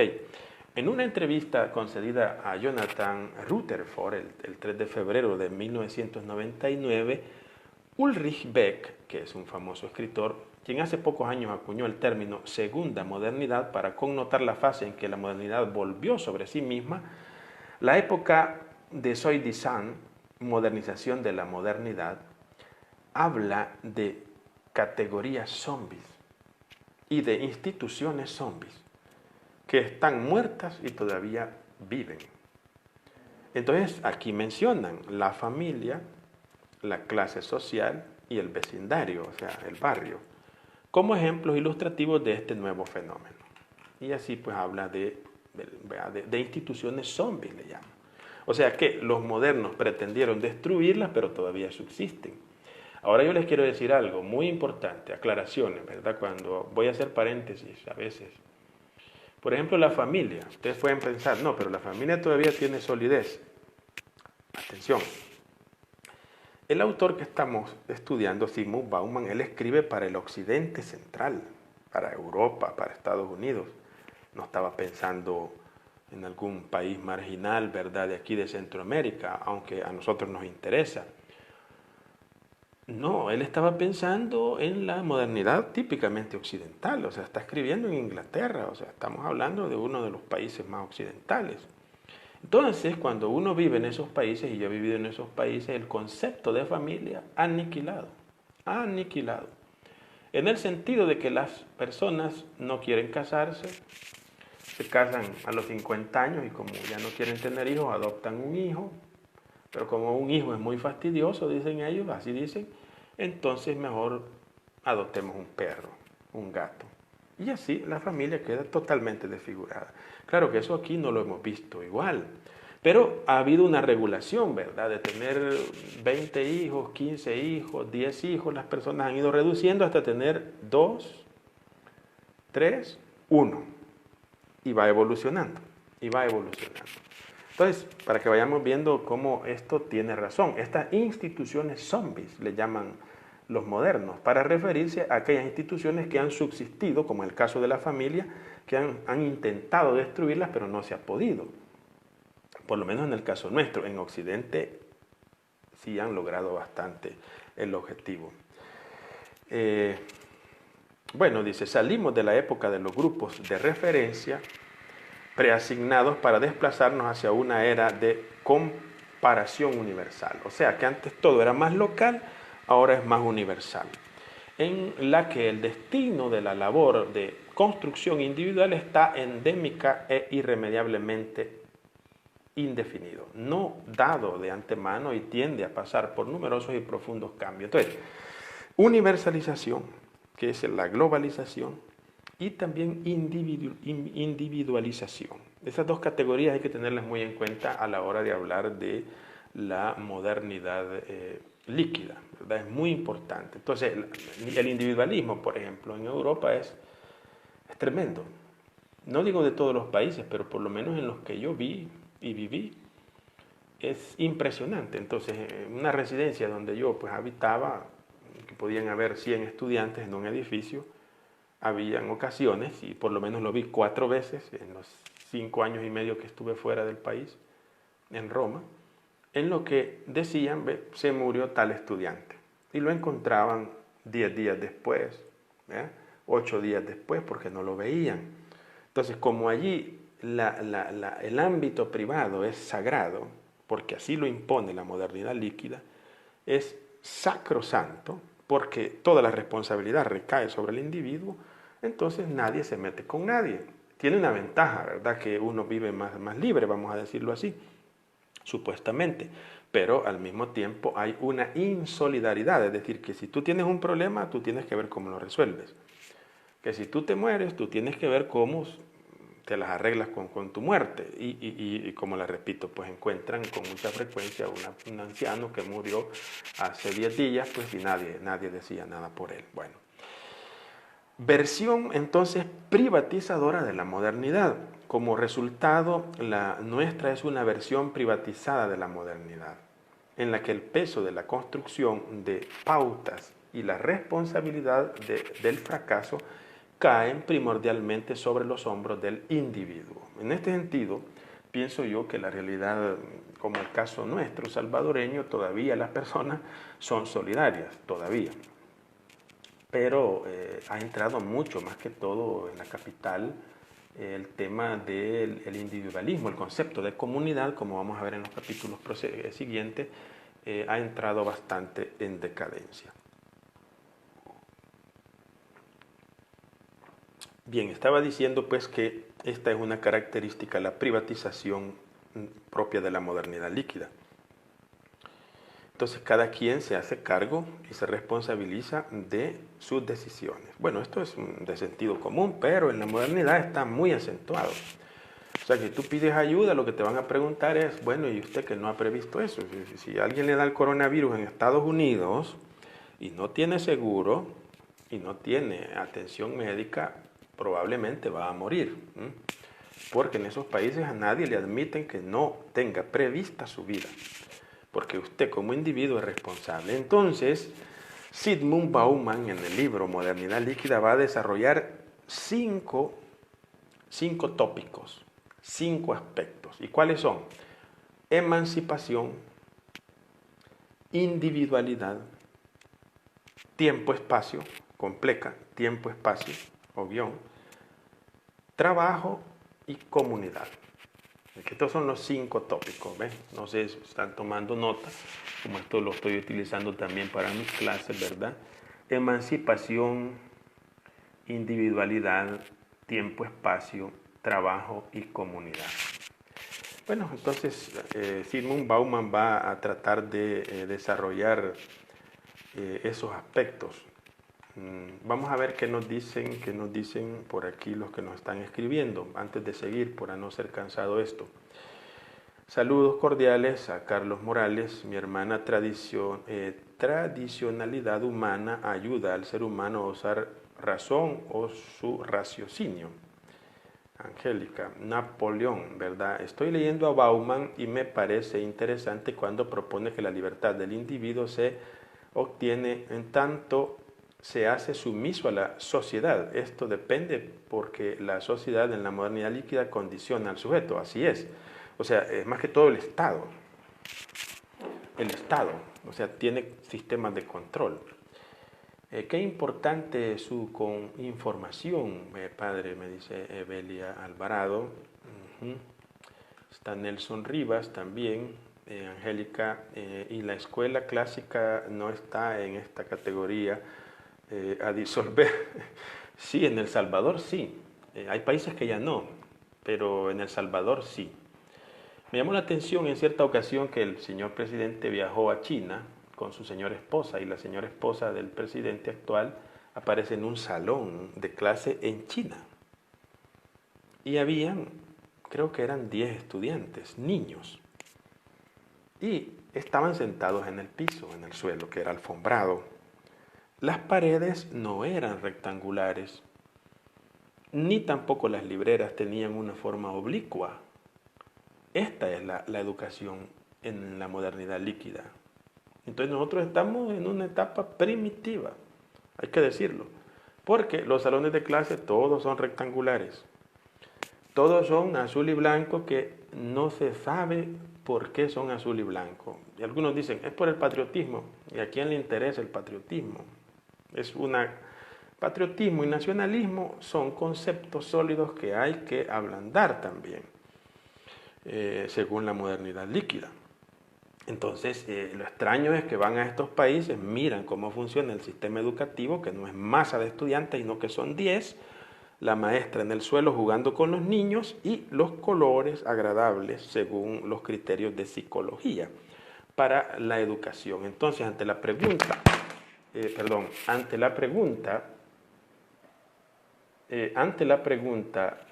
En una entrevista concedida a Jonathan Rutherford el 3 de febrero de 1999, Ulrich Beck, que es un famoso escritor, quien hace pocos años acuñó el término segunda modernidad para connotar la fase en que la modernidad volvió sobre sí misma, la época de Soi-Disant, modernización de la modernidad, habla de categorías zombies y de instituciones zombies que están muertas y todavía viven. Entonces aquí mencionan la familia, la clase social y el vecindario, o sea, el barrio, como ejemplos ilustrativos de este nuevo fenómeno. Y así pues habla de instituciones zombies, le llaman. O sea que los modernos pretendieron destruirlas, pero todavía subsisten. Ahora yo les quiero decir algo muy importante, aclaraciones, ¿verdad? Cuando voy a hacer paréntesis a veces. Por ejemplo, la familia. Ustedes pueden pensar, no, pero la familia todavía tiene solidez. Atención. El autor que estamos estudiando, Zygmunt Bauman, él escribe para el occidente central, para Europa, para Estados Unidos. No estaba pensando en algún país marginal, ¿verdad?, de aquí de Centroamérica, aunque a nosotros nos interesa. No, él estaba pensando en la modernidad típicamente occidental, o sea, está escribiendo en Inglaterra, o sea, estamos hablando de uno de los países más occidentales. Entonces, cuando uno vive en esos países, y yo he vivido en esos países, el concepto de familia aniquilado, aniquilado. En el sentido de que las personas no quieren casarse, se casan a los 50 años y como ya no quieren tener hijos, adoptan un hijo, pero como un hijo es muy fastidioso, dicen ellos, así dicen, entonces mejor adoptemos un perro, un gato. Y así la familia queda totalmente desfigurada. Claro que eso aquí no lo hemos visto igual, pero ha habido una regulación, ¿verdad? De tener 20 hijos, 15 hijos, 10 hijos, las personas han ido reduciendo hasta tener 2, 3, 1. Y va evolucionando, y va evolucionando. Entonces, para que vayamos viendo cómo esto tiene razón, estas instituciones zombies le llaman los modernos, para referirse a aquellas instituciones que han subsistido, como el caso de la familia, que han intentado destruirlas, pero no se ha podido. Por lo menos en el caso nuestro, en Occidente sí han logrado bastante el objetivo. Bueno, dice, salimos de la época de los grupos de referencia preasignados para desplazarnos hacia una era de comparación universal. O sea, que antes todo era más local, ahora es más universal, en la que el destino de la labor de construcción individual está endémica e irremediablemente indefinido, no dado de antemano y tiende a pasar por numerosos y profundos cambios. Entonces, universalización, que es la globalización, y también individualización. Esas dos categorías hay que tenerlas muy en cuenta a la hora de hablar de la modernidad líquida, ¿verdad? Es muy importante. Entonces, el individualismo, por ejemplo, en Europa es tremendo. No digo de todos los países, pero por lo menos en los que yo vi y viví, es impresionante. Entonces, en una residencia donde yo pues habitaba, que podían haber 100 estudiantes en un edificio, habían ocasiones, y por lo menos lo vi 4 veces en los 5 años y medio que estuve fuera del país, en Roma, en lo que decían, se murió tal estudiante, y lo encontraban 10 días después, 8 días después, porque no lo veían. Entonces, como allí el ámbito privado es sagrado, porque así lo impone la modernidad líquida, es sacrosanto, porque toda la responsabilidad recae sobre el individuo, entonces nadie se mete con nadie. Tiene una ventaja, ¿verdad? Que uno vive más libre, vamos a decirlo así, supuestamente, pero al mismo tiempo hay una insolidaridad, es decir, que si tú tienes un problema, tú tienes que ver cómo lo resuelves. Que si tú te mueres, tú tienes que ver cómo te las arreglas con tu muerte. Y como les repito, pues encuentran con mucha frecuencia un anciano que murió hace 10 días, pues y nadie decía nada por él. Bueno, versión entonces privatizadora de la modernidad. Como resultado, la nuestra es una versión privatizada de la modernidad, en la que el peso de la construcción de pautas y la responsabilidad del fracaso caen primordialmente sobre los hombros del individuo. En este sentido, pienso yo que la realidad, como el caso nuestro salvadoreño, todavía las personas son solidarias, todavía. Pero ha entrado mucho, más que todo en la capital, el tema del individualismo, el concepto de comunidad, como vamos a ver en los capítulos siguientes, ha entrado bastante en decadencia. Bien, estaba diciendo pues que esta es una característica, la privatización propia de la modernidad líquida. Entonces cada quien se hace cargo y se responsabiliza de sus decisiones. Bueno, esto es de sentido común, pero en la modernidad está muy acentuado. O sea, que tú pides ayuda, lo que te van a preguntar es, bueno, ¿y usted que no ha previsto eso? Si alguien le da el coronavirus en Estados Unidos y no tiene seguro y no tiene atención médica, probablemente va a morir. Porque en esos países a nadie le admiten que no tenga prevista su vida. Porque usted como individuo es responsable. Entonces, Zygmunt Bauman en el libro Modernidad Líquida va a desarrollar cinco tópicos, 5 aspectos. ¿Y cuáles son? Emancipación, individualidad, tiempo-espacio, compleja, tiempo-espacio, o guión, trabajo y comunidad. Estos son los 5 tópicos, ¿ven? No sé si están tomando nota, como esto lo estoy utilizando también para mis clases, ¿verdad? Emancipación, individualidad, tiempo, espacio, trabajo y comunidad. Bueno, entonces Zygmunt Bauman va a tratar de desarrollar esos aspectos. Vamos a ver qué nos dicen por aquí los que nos están escribiendo, antes de seguir, para no ser cansado esto. Saludos cordiales a Carlos Morales. Mi hermana, tradicionalidad humana ayuda al ser humano a usar razón o su raciocinio. Angélica, Napoleón, ¿verdad? Estoy leyendo a Bauman y me parece interesante cuando propone que la libertad del individuo se obtiene en tanto se hace sumiso a la sociedad. Esto depende porque la sociedad en la modernidad líquida condiciona al sujeto, así es. O sea, es más que todo el Estado. El Estado, o sea, tiene sistemas de control. Qué importante su información, padre, me dice Evelia Alvarado. Está Nelson Rivas también, Angélica, y la escuela clásica no está en esta categoría a disolver. Sí, en El Salvador sí. Hay países que ya no, pero en El Salvador sí. Me llamó la atención en cierta ocasión que el señor presidente viajó a China con su señora esposa y la señora esposa del presidente actual aparece en un salón de clase en China. Y habían, creo que eran 10 estudiantes, niños. Y estaban sentados en el piso, en el suelo, que era alfombrado. Las paredes no eran rectangulares, ni tampoco las libreras tenían una forma oblicua. Esta es la educación en la modernidad líquida. Entonces nosotros estamos en una etapa primitiva, hay que decirlo, porque los salones de clase todos son rectangulares, todos son azul y blanco que no se sabe por qué son azul y blanco. Y algunos dicen, es por el patriotismo, ¿y a quién le interesa el patriotismo? Patriotismo y nacionalismo son conceptos sólidos que hay que ablandar también, según la modernidad líquida. Entonces, lo extraño es que van a estos países, miran cómo funciona el sistema educativo, que no es masa de estudiantes, sino que son 10, la maestra en el suelo jugando con los niños y los colores agradables según los criterios de psicología para la educación. Entonces, ante la pregunta, ante la pregunta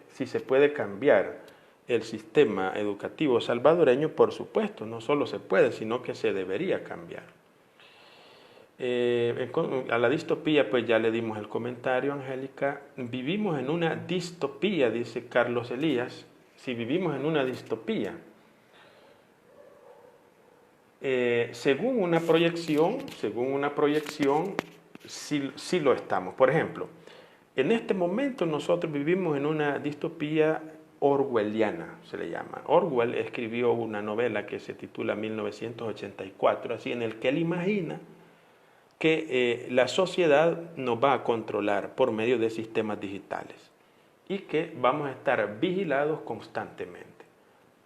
si se puede cambiar el sistema educativo salvadoreño, por supuesto, no solo se puede, sino que se debería cambiar. A la distopía, pues ya le dimos el comentario, Angélica. Vivimos en una distopía, dice Carlos Elías. Si vivimos en una distopía, según una proyección, sí lo estamos. Por ejemplo, en este momento nosotros vivimos en una distopía orwelliana, se le llama. Orwell escribió una novela que se titula 1984, así, en el que él imagina que la sociedad nos va a controlar por medio de sistemas digitales y que vamos a estar vigilados constantemente.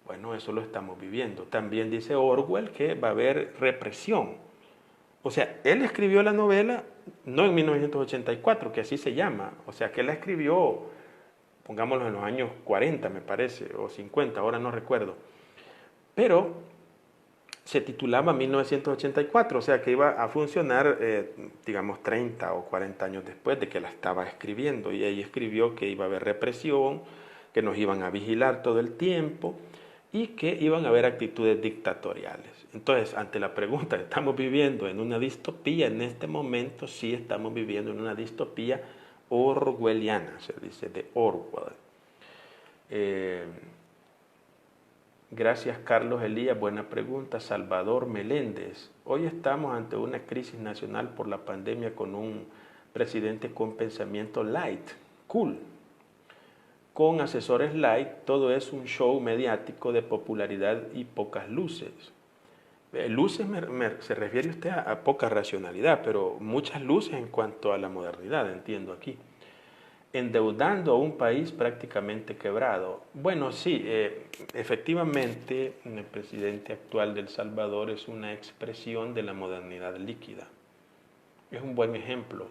Bueno, eso lo estamos viviendo. También dice Orwell que va a haber represión. O sea, él escribió la novela no en 1984, que así se llama. O sea, que él la escribió, pongámoslo en los años 40, me parece, o 50, ahora no recuerdo. Pero se titulaba 1984, o sea que iba a funcionar, digamos, 30 o 40 años después de que la estaba escribiendo. Y ahí escribió que iba a haber represión, que nos iban a vigilar todo el tiempo y que iban a haber actitudes dictatoriales. Entonces, ante la pregunta, ¿estamos viviendo en una distopía? En este momento sí estamos viviendo en una distopía orwelliana, se dice, de Orwell. Gracias, Carlos Elías. Buena pregunta. Salvador Meléndez. Hoy estamos ante una crisis nacional por la pandemia con un presidente con pensamiento light, cool. Con asesores light, todo es un show mediático de popularidad y pocas luces. Luces se refiere usted a poca racionalidad, pero muchas luces en cuanto a la modernidad, entiendo aquí. Endeudando a un país prácticamente quebrado. Bueno, sí, efectivamente, el presidente actual de El Salvador es una expresión de la modernidad líquida. Es un buen ejemplo,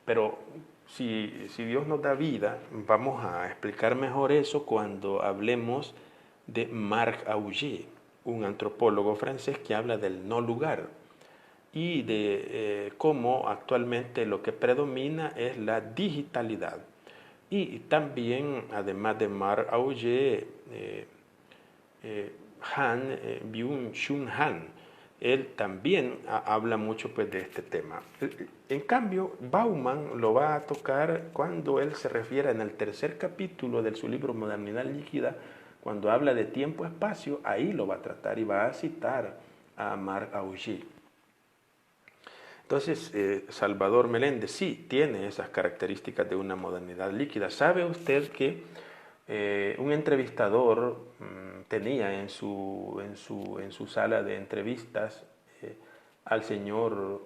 pero si Dios nos da vida, vamos a explicar mejor eso cuando hablemos de Marc Augé, un antropólogo francés que habla del no lugar y de cómo actualmente lo que predomina es la digitalidad. Y también, además de Marc Augé, Byung-Chul Han, él también habla mucho pues, de este tema. En cambio, Bauman lo va a tocar cuando él se refiere en el tercer capítulo de su libro Modernidad Líquida, cuando habla de tiempo-espacio, ahí lo va a tratar y va a citar a Marc Augé. Entonces, Salvador Meléndez sí tiene esas características de una modernidad líquida. ¿Sabe usted que un entrevistador tenía en su sala de entrevistas al señor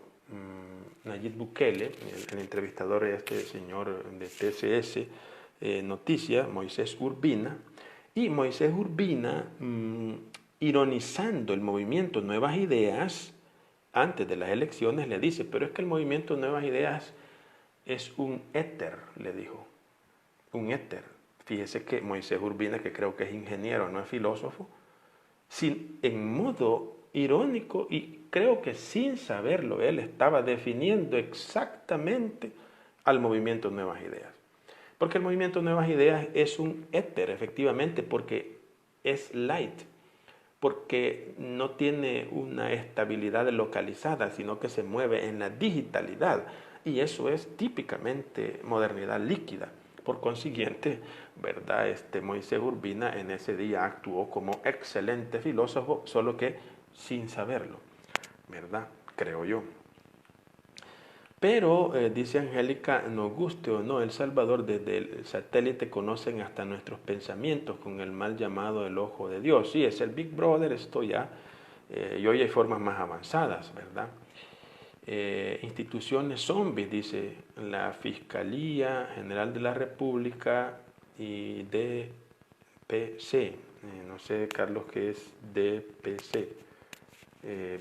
Nayib Bukele, el entrevistador es este señor de TCS Noticias, Moisés Urbina, y Moisés Urbina, ironizando el movimiento Nuevas Ideas, antes de las elecciones le dice, pero es que el movimiento Nuevas Ideas es un éter, le dijo, un éter. Fíjese que Moisés Urbina, que creo que es ingeniero, no es filósofo, en modo irónico y creo que sin saberlo, él estaba definiendo exactamente al movimiento Nuevas Ideas. Porque el movimiento Nuevas Ideas es un éter, efectivamente, porque es light, porque no tiene una estabilidad localizada, sino que se mueve en la digitalidad. Y eso es típicamente modernidad líquida. Por consiguiente, ¿verdad? Moisés Urbina en ese día actuó como excelente filósofo, solo que sin saberlo, ¿verdad? Creo yo. Pero, dice Angélica, nos guste o no, El Salvador desde el satélite conocen hasta nuestros pensamientos con el mal llamado el ojo de Dios. Sí, es el Big Brother, esto ya, y hoy hay formas más avanzadas, ¿verdad? Instituciones zombies, dice la Fiscalía General de la República y DPC. No sé, Carlos, qué es DPC.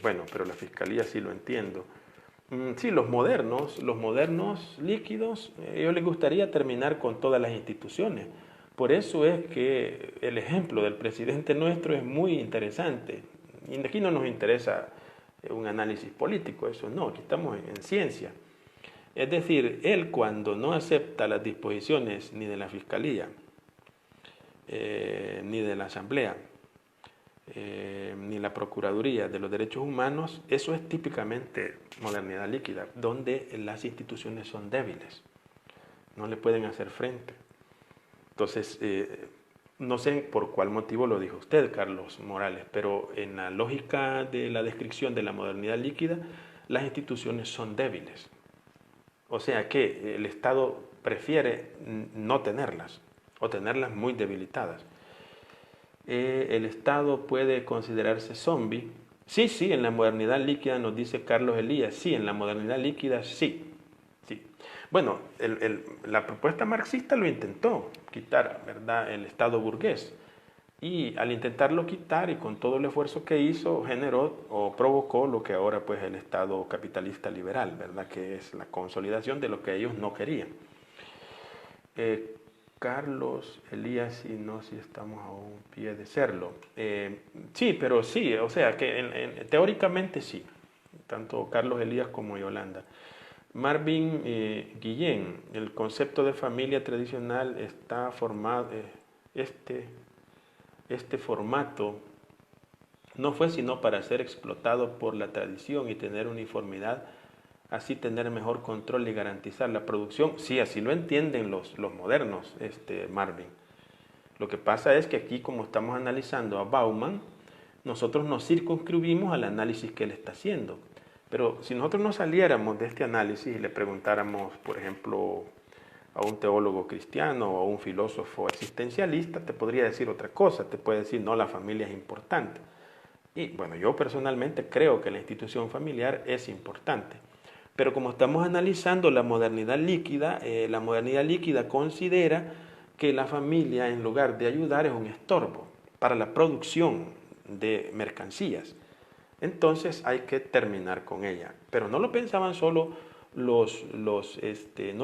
Bueno, pero la Fiscalía sí lo entiendo. Sí, los modernos líquidos, a ellos les gustaría terminar con todas las instituciones. Por eso es que el ejemplo del presidente nuestro es muy interesante. Y aquí no nos interesa un análisis político, eso no, aquí estamos en ciencia. Es decir, él cuando no acepta las disposiciones ni de la Fiscalía, ni de la Asamblea, ni la Procuraduría de los Derechos Humanos, eso es típicamente modernidad líquida, donde las instituciones son débiles, no le pueden hacer frente. Entonces, no sé por cuál motivo lo dijo usted, Carlos Morales, pero en la lógica de la descripción de la modernidad líquida, las instituciones son débiles. O sea que el Estado prefiere no tenerlas o tenerlas muy debilitadas. El Estado puede considerarse zombie. Sí, sí, en la modernidad líquida nos dice Carlos Elías, sí, en la modernidad líquida sí. Sí. Bueno, la propuesta marxista lo intentó quitar, ¿verdad? El Estado burgués. Y al intentarlo quitar y con todo el esfuerzo que hizo, generó o provocó lo que ahora pues el Estado capitalista liberal, ¿verdad? Que es la consolidación de lo que ellos no querían. Carlos Elías, y no si estamos a un pie de serlo. Sí, pero sí, o sea que teóricamente sí, tanto Carlos Elías como Yolanda. Marvin Guillén, el concepto de familia tradicional está formado, este formato no fue sino para ser explotado por la tradición y tener uniformidad, así tener mejor control y garantizar la producción. Sí, así lo entienden los modernos, Marvin. Lo que pasa es que aquí, como estamos analizando a Bauman, nosotros nos circunscribimos al análisis que él está haciendo. Pero si nosotros no saliéramos de este análisis y le preguntáramos, por ejemplo, a un teólogo cristiano o a un filósofo existencialista, te podría decir otra cosa, te puede decir, no, la familia es importante. Y bueno, yo personalmente creo que la institución familiar es importante. Pero como estamos analizando la modernidad líquida considera que la familia, en lugar de ayudar, es un estorbo para la producción de mercancías. Entonces hay que terminar con ella. Pero no lo pensaban solo no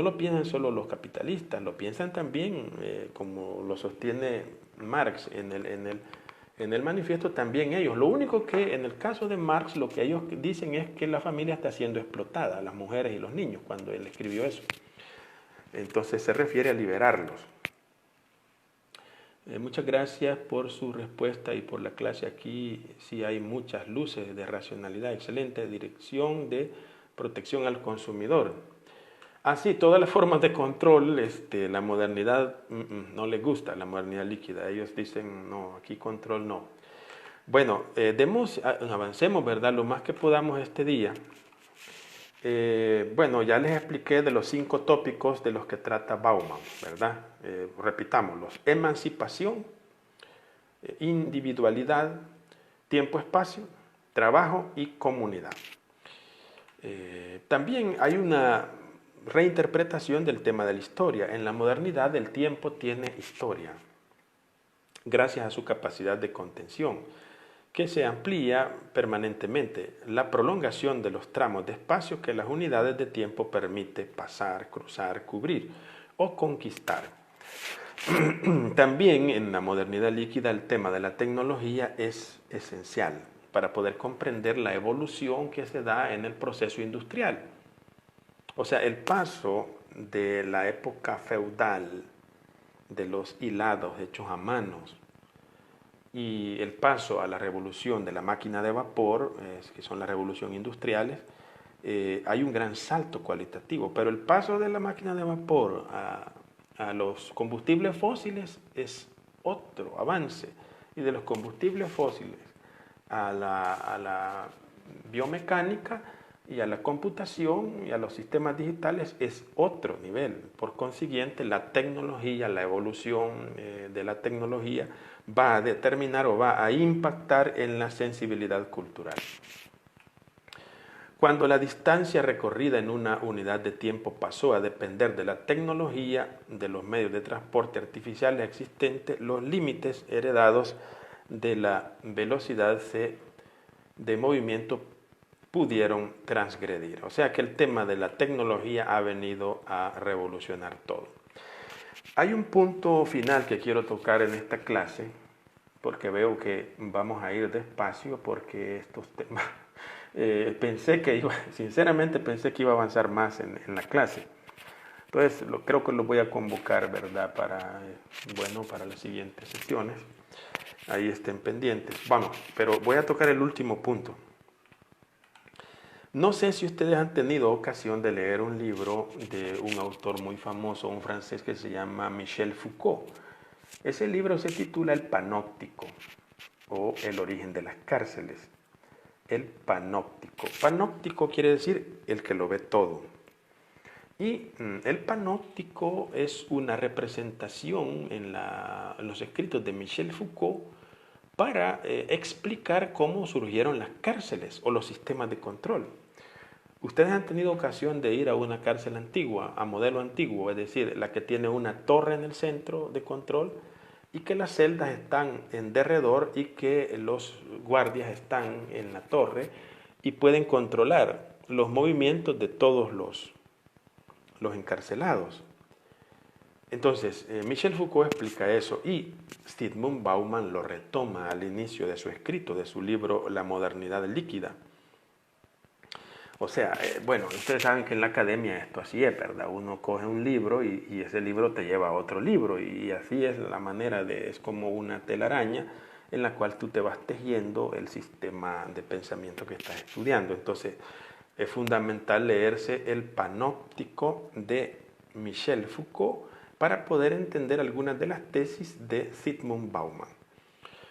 lo piensan solo los capitalistas, lo piensan también, como lo sostiene Marx en el manifiesto, también ellos. Lo único que en el caso de Marx, lo que ellos dicen es que la familia está siendo explotada, las mujeres y los niños, cuando él escribió eso. Entonces se refiere a liberarlos. Muchas gracias por su respuesta y por la clase. Aquí sí hay muchas luces de racionalidad, excelente dirección de protección al consumidor. Así, todas las formas de control, la modernidad no les gusta, la modernidad líquida. Ellos dicen, no, aquí control no. Bueno, avancemos, ¿verdad? Lo más que podamos este día. Bueno, ya les expliqué de los 5 tópicos de los que trata Bauman, ¿verdad? Repitámoslos. Emancipación, individualidad, tiempo-espacio, trabajo y comunidad. También hay una reinterpretación del tema de la historia. En la modernidad el tiempo tiene historia, gracias a su capacidad de contención, que se amplía permanentemente, la prolongación de los tramos de espacio que las unidades de tiempo permite pasar, cruzar, cubrir o conquistar. También en la modernidad líquida el tema de la tecnología es esencial para poder comprender la evolución que se da en el proceso industrial. O sea, el paso de la época feudal, de los hilados hechos a manos, y el paso a la revolución de la máquina de vapor, que son las revoluciones industriales, hay un gran salto cualitativo, pero el paso de la máquina de vapor a los combustibles fósiles es otro avance, y de los combustibles fósiles a la biomecánica y a la computación y a los sistemas digitales es otro nivel. Por consiguiente, la tecnología, la evolución de la tecnología va a determinar o va a impactar en la sensibilidad cultural. Cuando la distancia recorrida en una unidad de tiempo pasó a depender de la tecnología, de los medios de transporte artificiales existentes, los límites heredados de la velocidad de movimiento pudieron transgredir. O sea que el tema de la tecnología ha venido a revolucionar todo. Hay un punto final que quiero tocar en esta clase, porque veo que vamos a ir despacio, porque estos temas sinceramente pensé que iba a avanzar más en la clase. Entonces, creo que lo voy a convocar, ¿verdad? Para las siguientes sesiones. Ahí estén pendientes. Vamos, pero voy a tocar el último punto. No sé si ustedes han tenido ocasión de leer un libro de un autor muy famoso, un francés que se llama Michel Foucault. Ese libro se titula El Panóptico o El origen de las cárceles. El panóptico. Panóptico quiere decir el que lo ve todo. Y el panóptico es una representación en los escritos de Michel Foucault para explicar cómo surgieron las cárceles o los sistemas de control. Ustedes han tenido ocasión de ir a una cárcel antigua, a modelo antiguo, es decir, la que tiene una torre en el centro de control y que las celdas están en derredor y que los guardias están en la torre y pueden controlar los movimientos de todos los encarcelados. Entonces, Michel Foucault explica eso y Zygmunt Bauman lo retoma al inicio de su escrito, de su libro La modernidad líquida. O sea, bueno, ustedes saben que en la academia esto así es, ¿verdad? Uno coge un libro y ese libro te lleva a otro libro y así es la manera es como una telaraña en la cual tú te vas tejiendo el sistema de pensamiento que estás estudiando. Entonces, es fundamental leerse el Panóptico de Michel Foucault para poder entender algunas de las tesis de Zygmunt Bauman.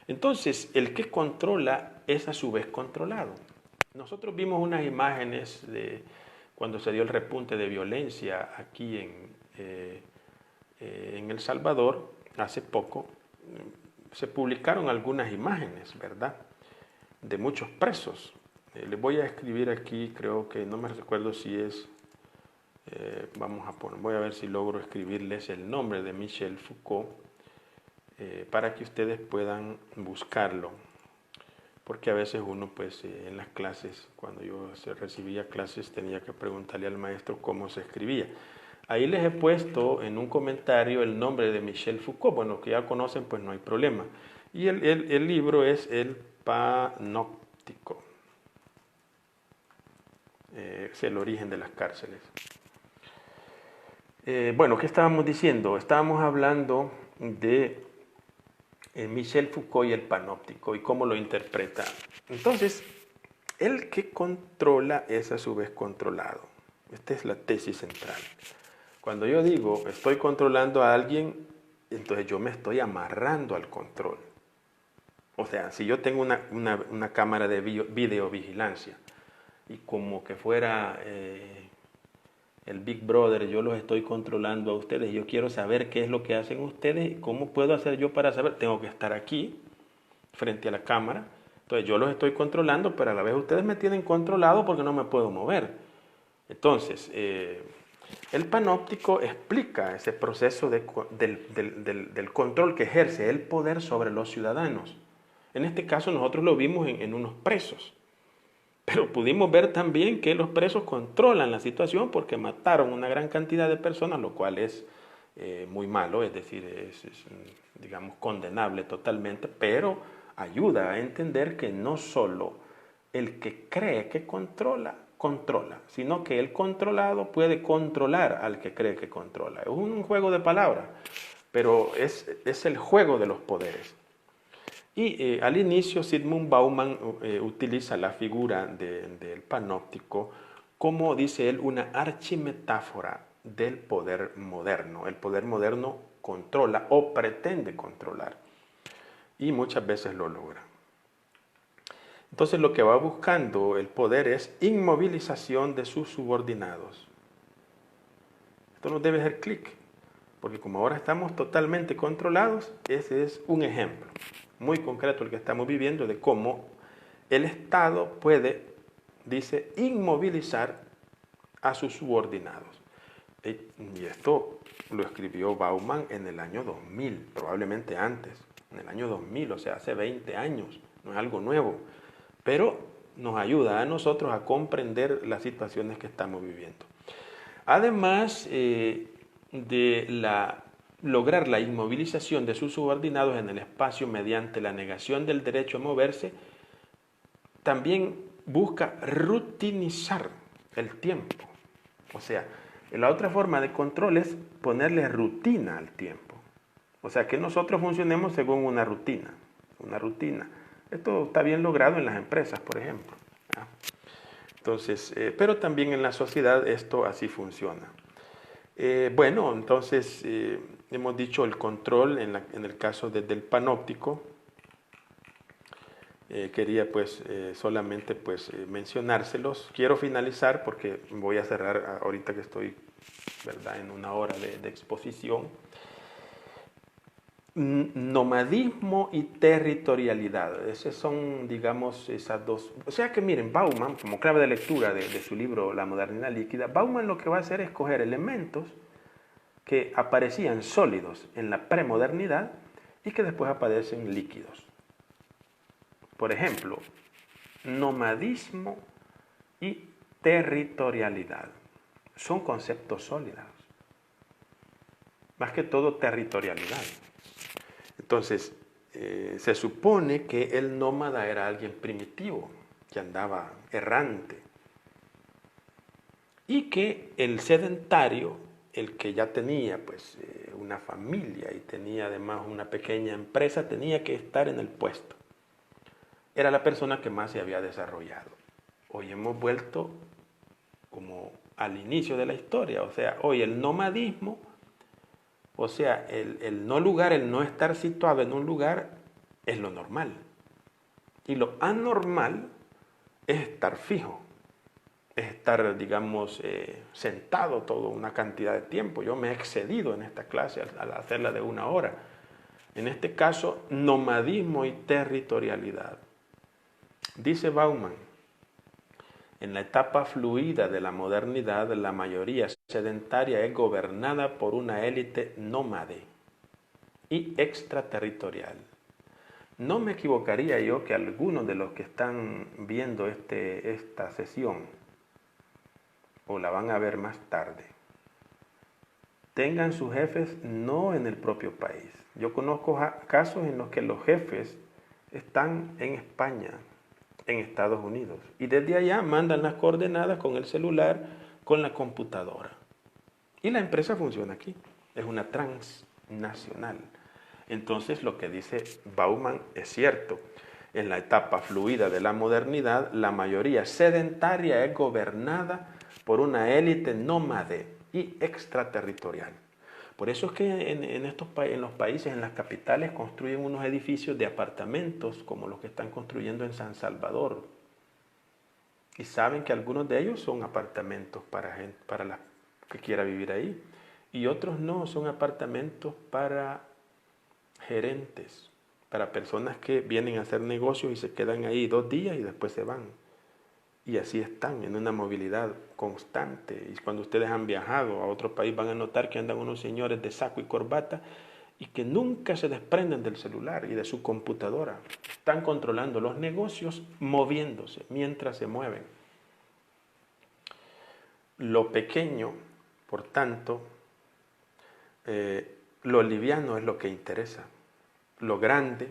Entonces, el que controla es a su vez controlado. Nosotros vimos unas imágenes de cuando se dio el repunte de violencia aquí en El Salvador, hace poco. Se publicaron algunas imágenes, ¿verdad?, de muchos presos. Les voy a escribir aquí, creo que no me recuerdo si es, voy a ver si logro escribirles el nombre de Michel Foucault para que ustedes puedan buscarlo. Porque a veces uno, pues, en las clases, cuando yo recibía clases, tenía que preguntarle al maestro cómo se escribía. Ahí les he puesto en un comentario el nombre de Michel Foucault. Bueno, que ya conocen, pues no hay problema. Y el libro es El Panóptico. Es el origen de las cárceles. Bueno, ¿qué estábamos diciendo? Estábamos hablando de Michel Foucault y el panóptico y cómo lo interpreta. Entonces, el que controla es a su vez controlado. Esta es la tesis central. Cuando yo digo estoy controlando a alguien, entonces yo me estoy amarrando al control. O sea, si yo tengo una cámara de videovigilancia y como que fuera el Big Brother, yo los estoy controlando a ustedes, yo quiero saber qué es lo que hacen ustedes, cómo puedo hacer yo para saber, tengo que estar aquí frente a la cámara, entonces yo los estoy controlando, pero a la vez ustedes me tienen controlado porque no me puedo mover. Entonces, el panóptico explica ese proceso del control que ejerce el poder sobre los ciudadanos. En este caso nosotros lo vimos en unos presos. Pero pudimos ver también que los presos controlan la situación porque mataron una gran cantidad de personas, lo cual es muy malo, es decir, digamos, condenable totalmente, pero ayuda a entender que no solo el que cree que controla, sino que el controlado puede controlar al que cree que controla. Es un juego de palabras, pero es el juego de los poderes. Y al inicio Zygmunt Bauman utiliza la figura del panóptico como, dice él, una archimetáfora del poder moderno. El poder moderno controla o pretende controlar y muchas veces lo logra. Entonces lo que va buscando el poder es inmovilización de sus subordinados. Esto nos debe hacer clic, porque como ahora estamos totalmente controlados, ese es un ejemplo muy concreto el que estamos viviendo de cómo el Estado puede, dice, inmovilizar a sus subordinados. Y esto lo escribió Bauman en el año 2000, probablemente antes, en el año 2000, o sea, hace 20 años, no es algo nuevo, pero nos ayuda a nosotros a comprender las situaciones que estamos viviendo. Además de lograr la inmovilización de sus subordinados en el espacio mediante la negación del derecho a moverse, también busca rutinizar el tiempo. O sea, la otra forma de control es ponerle rutina al tiempo. O sea, que nosotros funcionemos según una rutina. Una rutina. Esto está bien logrado en las empresas, por ejemplo. Entonces, pero también en la sociedad esto así funciona. Bueno, entonces hemos dicho el control en el caso del panóptico. Quería pues solamente pues mencionárselos. Quiero finalizar porque voy a cerrar ahorita que estoy, ¿verdad?, en una hora de exposición. Nomadismo y territorialidad. Esas son, digamos, esas dos. O sea que miren, Bauman, como clave de lectura de su libro La modernidad líquida, Bauman lo que va a hacer es coger elementos que aparecían sólidos en la premodernidad y que después aparecen líquidos. Por ejemplo, nomadismo y territorialidad. Son conceptos sólidos. Más que todo territorialidad. Entonces, se supone que el nómada era alguien primitivo, que andaba errante. Y que el sedentario, el que ya tenía pues una familia y tenía además una pequeña empresa, tenía que estar en el puesto. Era la persona que más se había desarrollado. Hoy hemos vuelto como al inicio de la historia, o sea, hoy el nomadismo, o sea, el no lugar, el no estar situado en un lugar es lo normal. Y lo anormal es estar fijo, es estar, digamos, sentado toda una cantidad de tiempo. Yo me he excedido en esta clase al hacerla de 1 hora. En este caso, nomadismo y territorialidad. Dice Bauman, en la etapa fluida de la modernidad, la mayoría sedentaria es gobernada por una élite nómade y extraterritorial. No me equivocaría yo que algunos de los que están viendo esta sesión, o la van a ver más tarde, tengan sus jefes no en el propio país. Yo conozco casos en los que los jefes están en España, en Estados Unidos, y desde allá mandan las coordenadas con el celular, con la computadora. Y la empresa funciona aquí, es una transnacional. Entonces lo que dice Bauman es cierto. En la etapa fluida de la modernidad, la mayoría sedentaria es gobernada por una élite nómade y extraterritorial. Por eso es que en los países, en las capitales, construyen unos edificios de apartamentos como los que están construyendo en San Salvador. Y saben que algunos de ellos son apartamentos para la que quiera vivir ahí. Y otros no, son apartamentos para gerentes, para personas que vienen a hacer negocios y se quedan ahí 2 días y después se van. Y así están, en una movilidad constante. Y cuando ustedes han viajado a otro país van a notar que andan unos señores de saco y corbata y que nunca se desprenden del celular y de su computadora. Están controlando los negocios moviéndose mientras se mueven. Lo pequeño, por tanto, lo liviano es lo que interesa. Lo grande,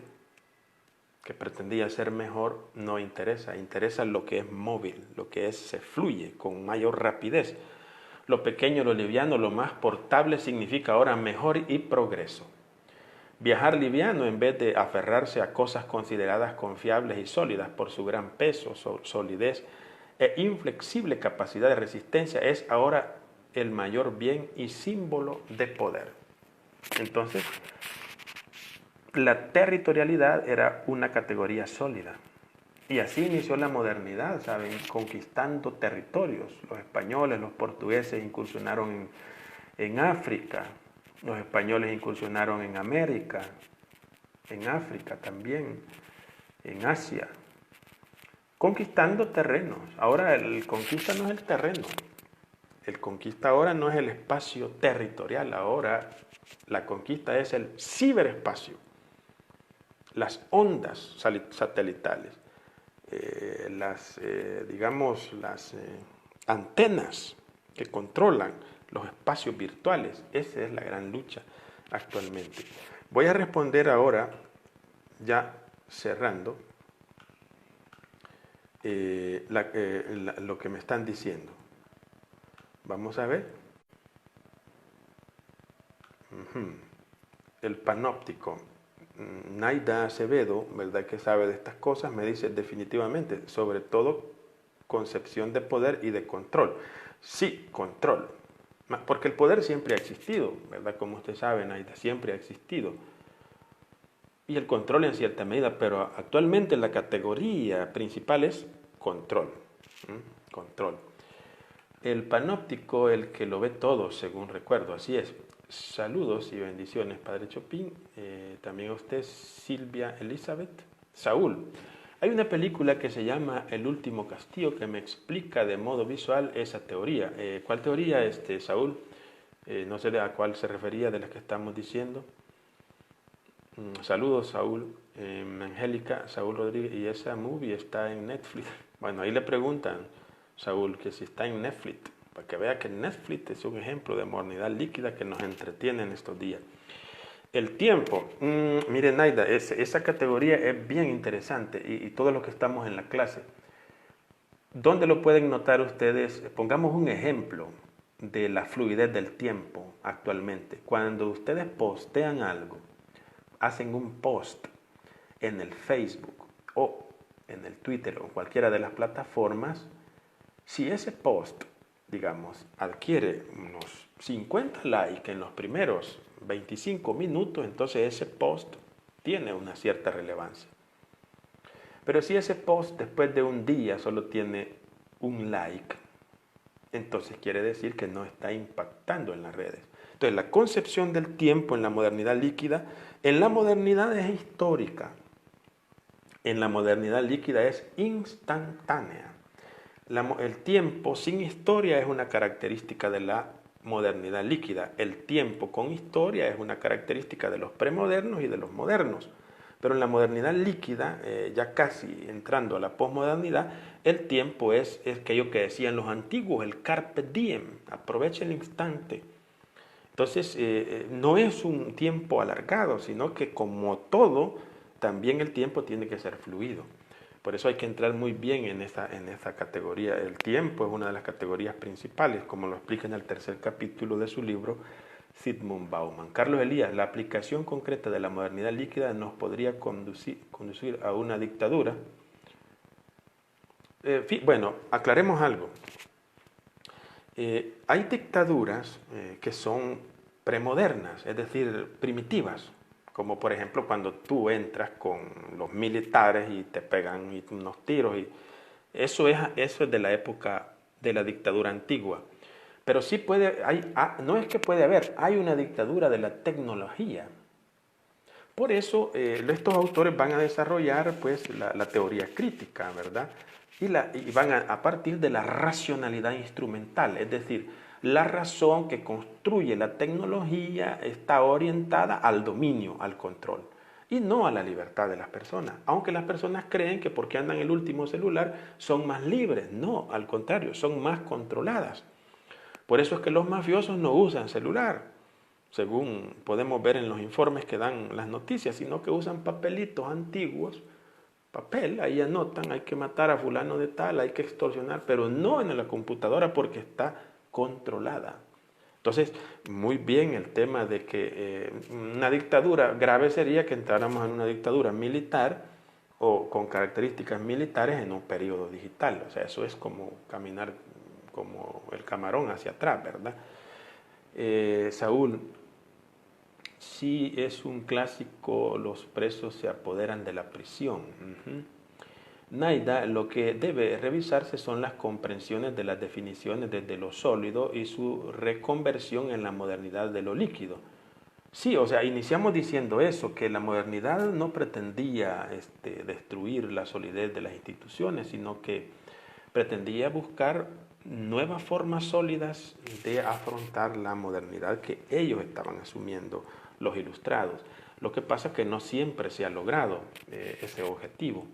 que pretendía ser mejor, no interesa. Interesa lo que es móvil, lo que se fluye con mayor rapidez. Lo pequeño, lo liviano, lo más portable significa ahora mejor y progreso. Viajar liviano en vez de aferrarse a cosas consideradas confiables y sólidas por su gran peso, solidez e inflexible capacidad de resistencia es ahora el mayor bien y símbolo de poder. Entonces, la territorialidad era una categoría sólida. Y así inició la modernidad, ¿saben? Conquistando territorios. Los españoles, los portugueses incursionaron en África. Los españoles incursionaron en América, en África también, en Asia. Conquistando terrenos. Ahora el conquista no es el terreno. El conquista ahora no es el espacio territorial. Ahora la conquista es el ciberespacio. Las ondas satelitales, las antenas que controlan los espacios virtuales. Esa es la gran lucha actualmente. Voy a responder ahora, ya cerrando, lo que me están diciendo. Vamos a ver. El panóptico. Naida Acevedo, ¿verdad?, que sabe de estas cosas, me dice definitivamente, sobre todo concepción de poder y de control. Sí, control. Porque el poder siempre ha existido, ¿verdad? Como usted sabe, Naida, siempre ha existido. Y el control en cierta medida, pero actualmente la categoría principal es control. Control. El panóptico, el que lo ve todo, según recuerdo, así es. Saludos y bendiciones, Padre Chopin. También a usted, Silvia Elizabeth. Saúl. Hay una película que se llama El último castillo que me explica de modo visual esa teoría. ¿Cuál teoría, Saúl? No sé a cuál se refería de las que estamos diciendo. Saludos, Saúl. Angélica, Saúl Rodríguez. Y esa movie está en Netflix. Bueno, ahí le preguntan, Saúl, que si está en Netflix. Para que vea que Netflix es un ejemplo de modernidad líquida que nos entretiene en estos días. El tiempo. Miren, Naida, esa categoría es bien interesante y todos los que estamos en la clase. ¿Dónde lo pueden notar ustedes? Pongamos un ejemplo de la fluidez del tiempo actualmente. Cuando ustedes postean algo, hacen un post en el Facebook o en el Twitter o cualquiera de las plataformas, si ese post, digamos, adquiere unos 50 likes en los primeros 25 minutos, entonces ese post tiene una cierta relevancia. Pero si ese post después de un día solo tiene un like, entonces quiere decir que no está impactando en las redes. Entonces la concepción del tiempo en la modernidad líquida, en la modernidad es histórica, en la modernidad líquida es instantánea. El tiempo sin historia es una característica de la modernidad líquida. El tiempo con historia es una característica de los premodernos y de los modernos. Pero en la modernidad líquida, ya casi entrando a la posmodernidad, el tiempo es aquello que decían los antiguos, el carpe diem, aprovecha el instante. Entonces, no es un tiempo alargado, sino que como todo, también el tiempo tiene que ser fluido. Por eso hay que entrar muy bien en esa categoría. El tiempo es una de las categorías principales, como lo explica en el tercer capítulo de su libro, Zygmunt Bauman. Carlos Elías, la aplicación concreta de la modernidad líquida nos podría conducir a una dictadura. Bueno, aclaremos algo. Hay dictaduras que son premodernas, es decir, primitivas, como por ejemplo cuando tú entras con los militares y te pegan unos tiros. Eso es de la época de la dictadura antigua. Pero sí no es que puede haber, hay una dictadura de la tecnología. Por eso estos autores van a desarrollar pues la teoría crítica, ¿verdad? Y van a partir de la racionalidad instrumental, es decir, la razón que construye la tecnología está orientada al dominio, al control, y no a la libertad de las personas. Aunque las personas creen que porque andan el último celular son más libres, no, al contrario, son más controladas. Por eso es que los mafiosos no usan celular, según podemos ver en los informes que dan las noticias, sino que usan papelitos antiguos, papel, ahí anotan, hay que matar a fulano de tal, hay que extorsionar, pero no en la computadora porque está controlada. Entonces, muy bien el tema de que una dictadura, grave sería que entráramos en una dictadura militar o con características militares en un periodo digital. O sea, eso es como caminar como el camarón hacia atrás, ¿verdad? Saúl, sí es un clásico, los presos se apoderan de la prisión. Naida, lo que debe revisarse son las comprensiones de las definiciones desde lo sólido y su reconversión en la modernidad de lo líquido. Sí, o sea, iniciamos diciendo eso, que la modernidad no pretendía destruir la solidez de las instituciones, sino que pretendía buscar nuevas formas sólidas de afrontar la modernidad que ellos estaban asumiendo, los ilustrados. Lo que pasa es que no siempre se ha logrado ese objetivo.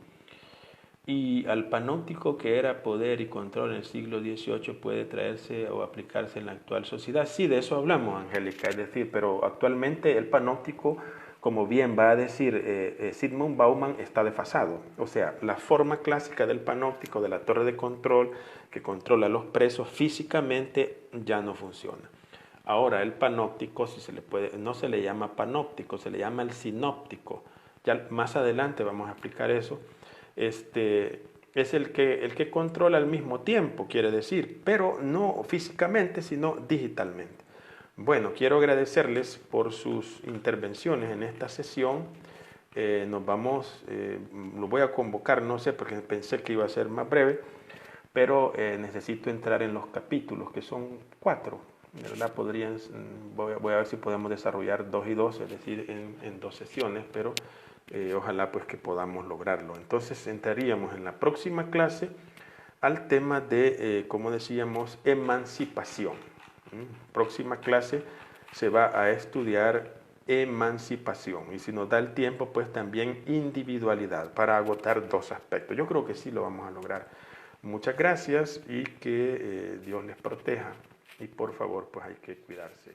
Y al panóptico que era poder y control en el siglo XVIII puede traerse o aplicarse en la actual sociedad. Sí, de eso hablamos, Angélica, es decir, pero actualmente el panóptico como bien va a decir Zygmunt Bauman, está desfasado. O sea, la forma clásica del panóptico, de la torre de control, que controla a los presos físicamente, ya no funciona. Ahora, el panóptico, si se le puede, no se le llama panóptico, se le llama el sinóptico. Ya más adelante vamos a explicar eso. Es el que controla al mismo tiempo, quiere decir, pero no físicamente, sino digitalmente. Bueno, quiero agradecerles por sus intervenciones en esta sesión. Nos vamos, lo voy a convocar, no sé, porque pensé que iba a ser más breve, pero necesito entrar en los capítulos, que son 4. De verdad, voy a ver si podemos desarrollar 2 y 2, es decir, en 2 sesiones, pero ojalá pues que podamos lograrlo. Entonces entraríamos en la próxima clase al tema de, como decíamos, emancipación. Próxima clase se va a estudiar emancipación y si nos da el tiempo pues también individualidad para agotar 2 aspectos. Yo creo que sí lo vamos a lograr. Muchas gracias y que Dios les proteja y por favor pues hay que cuidarse.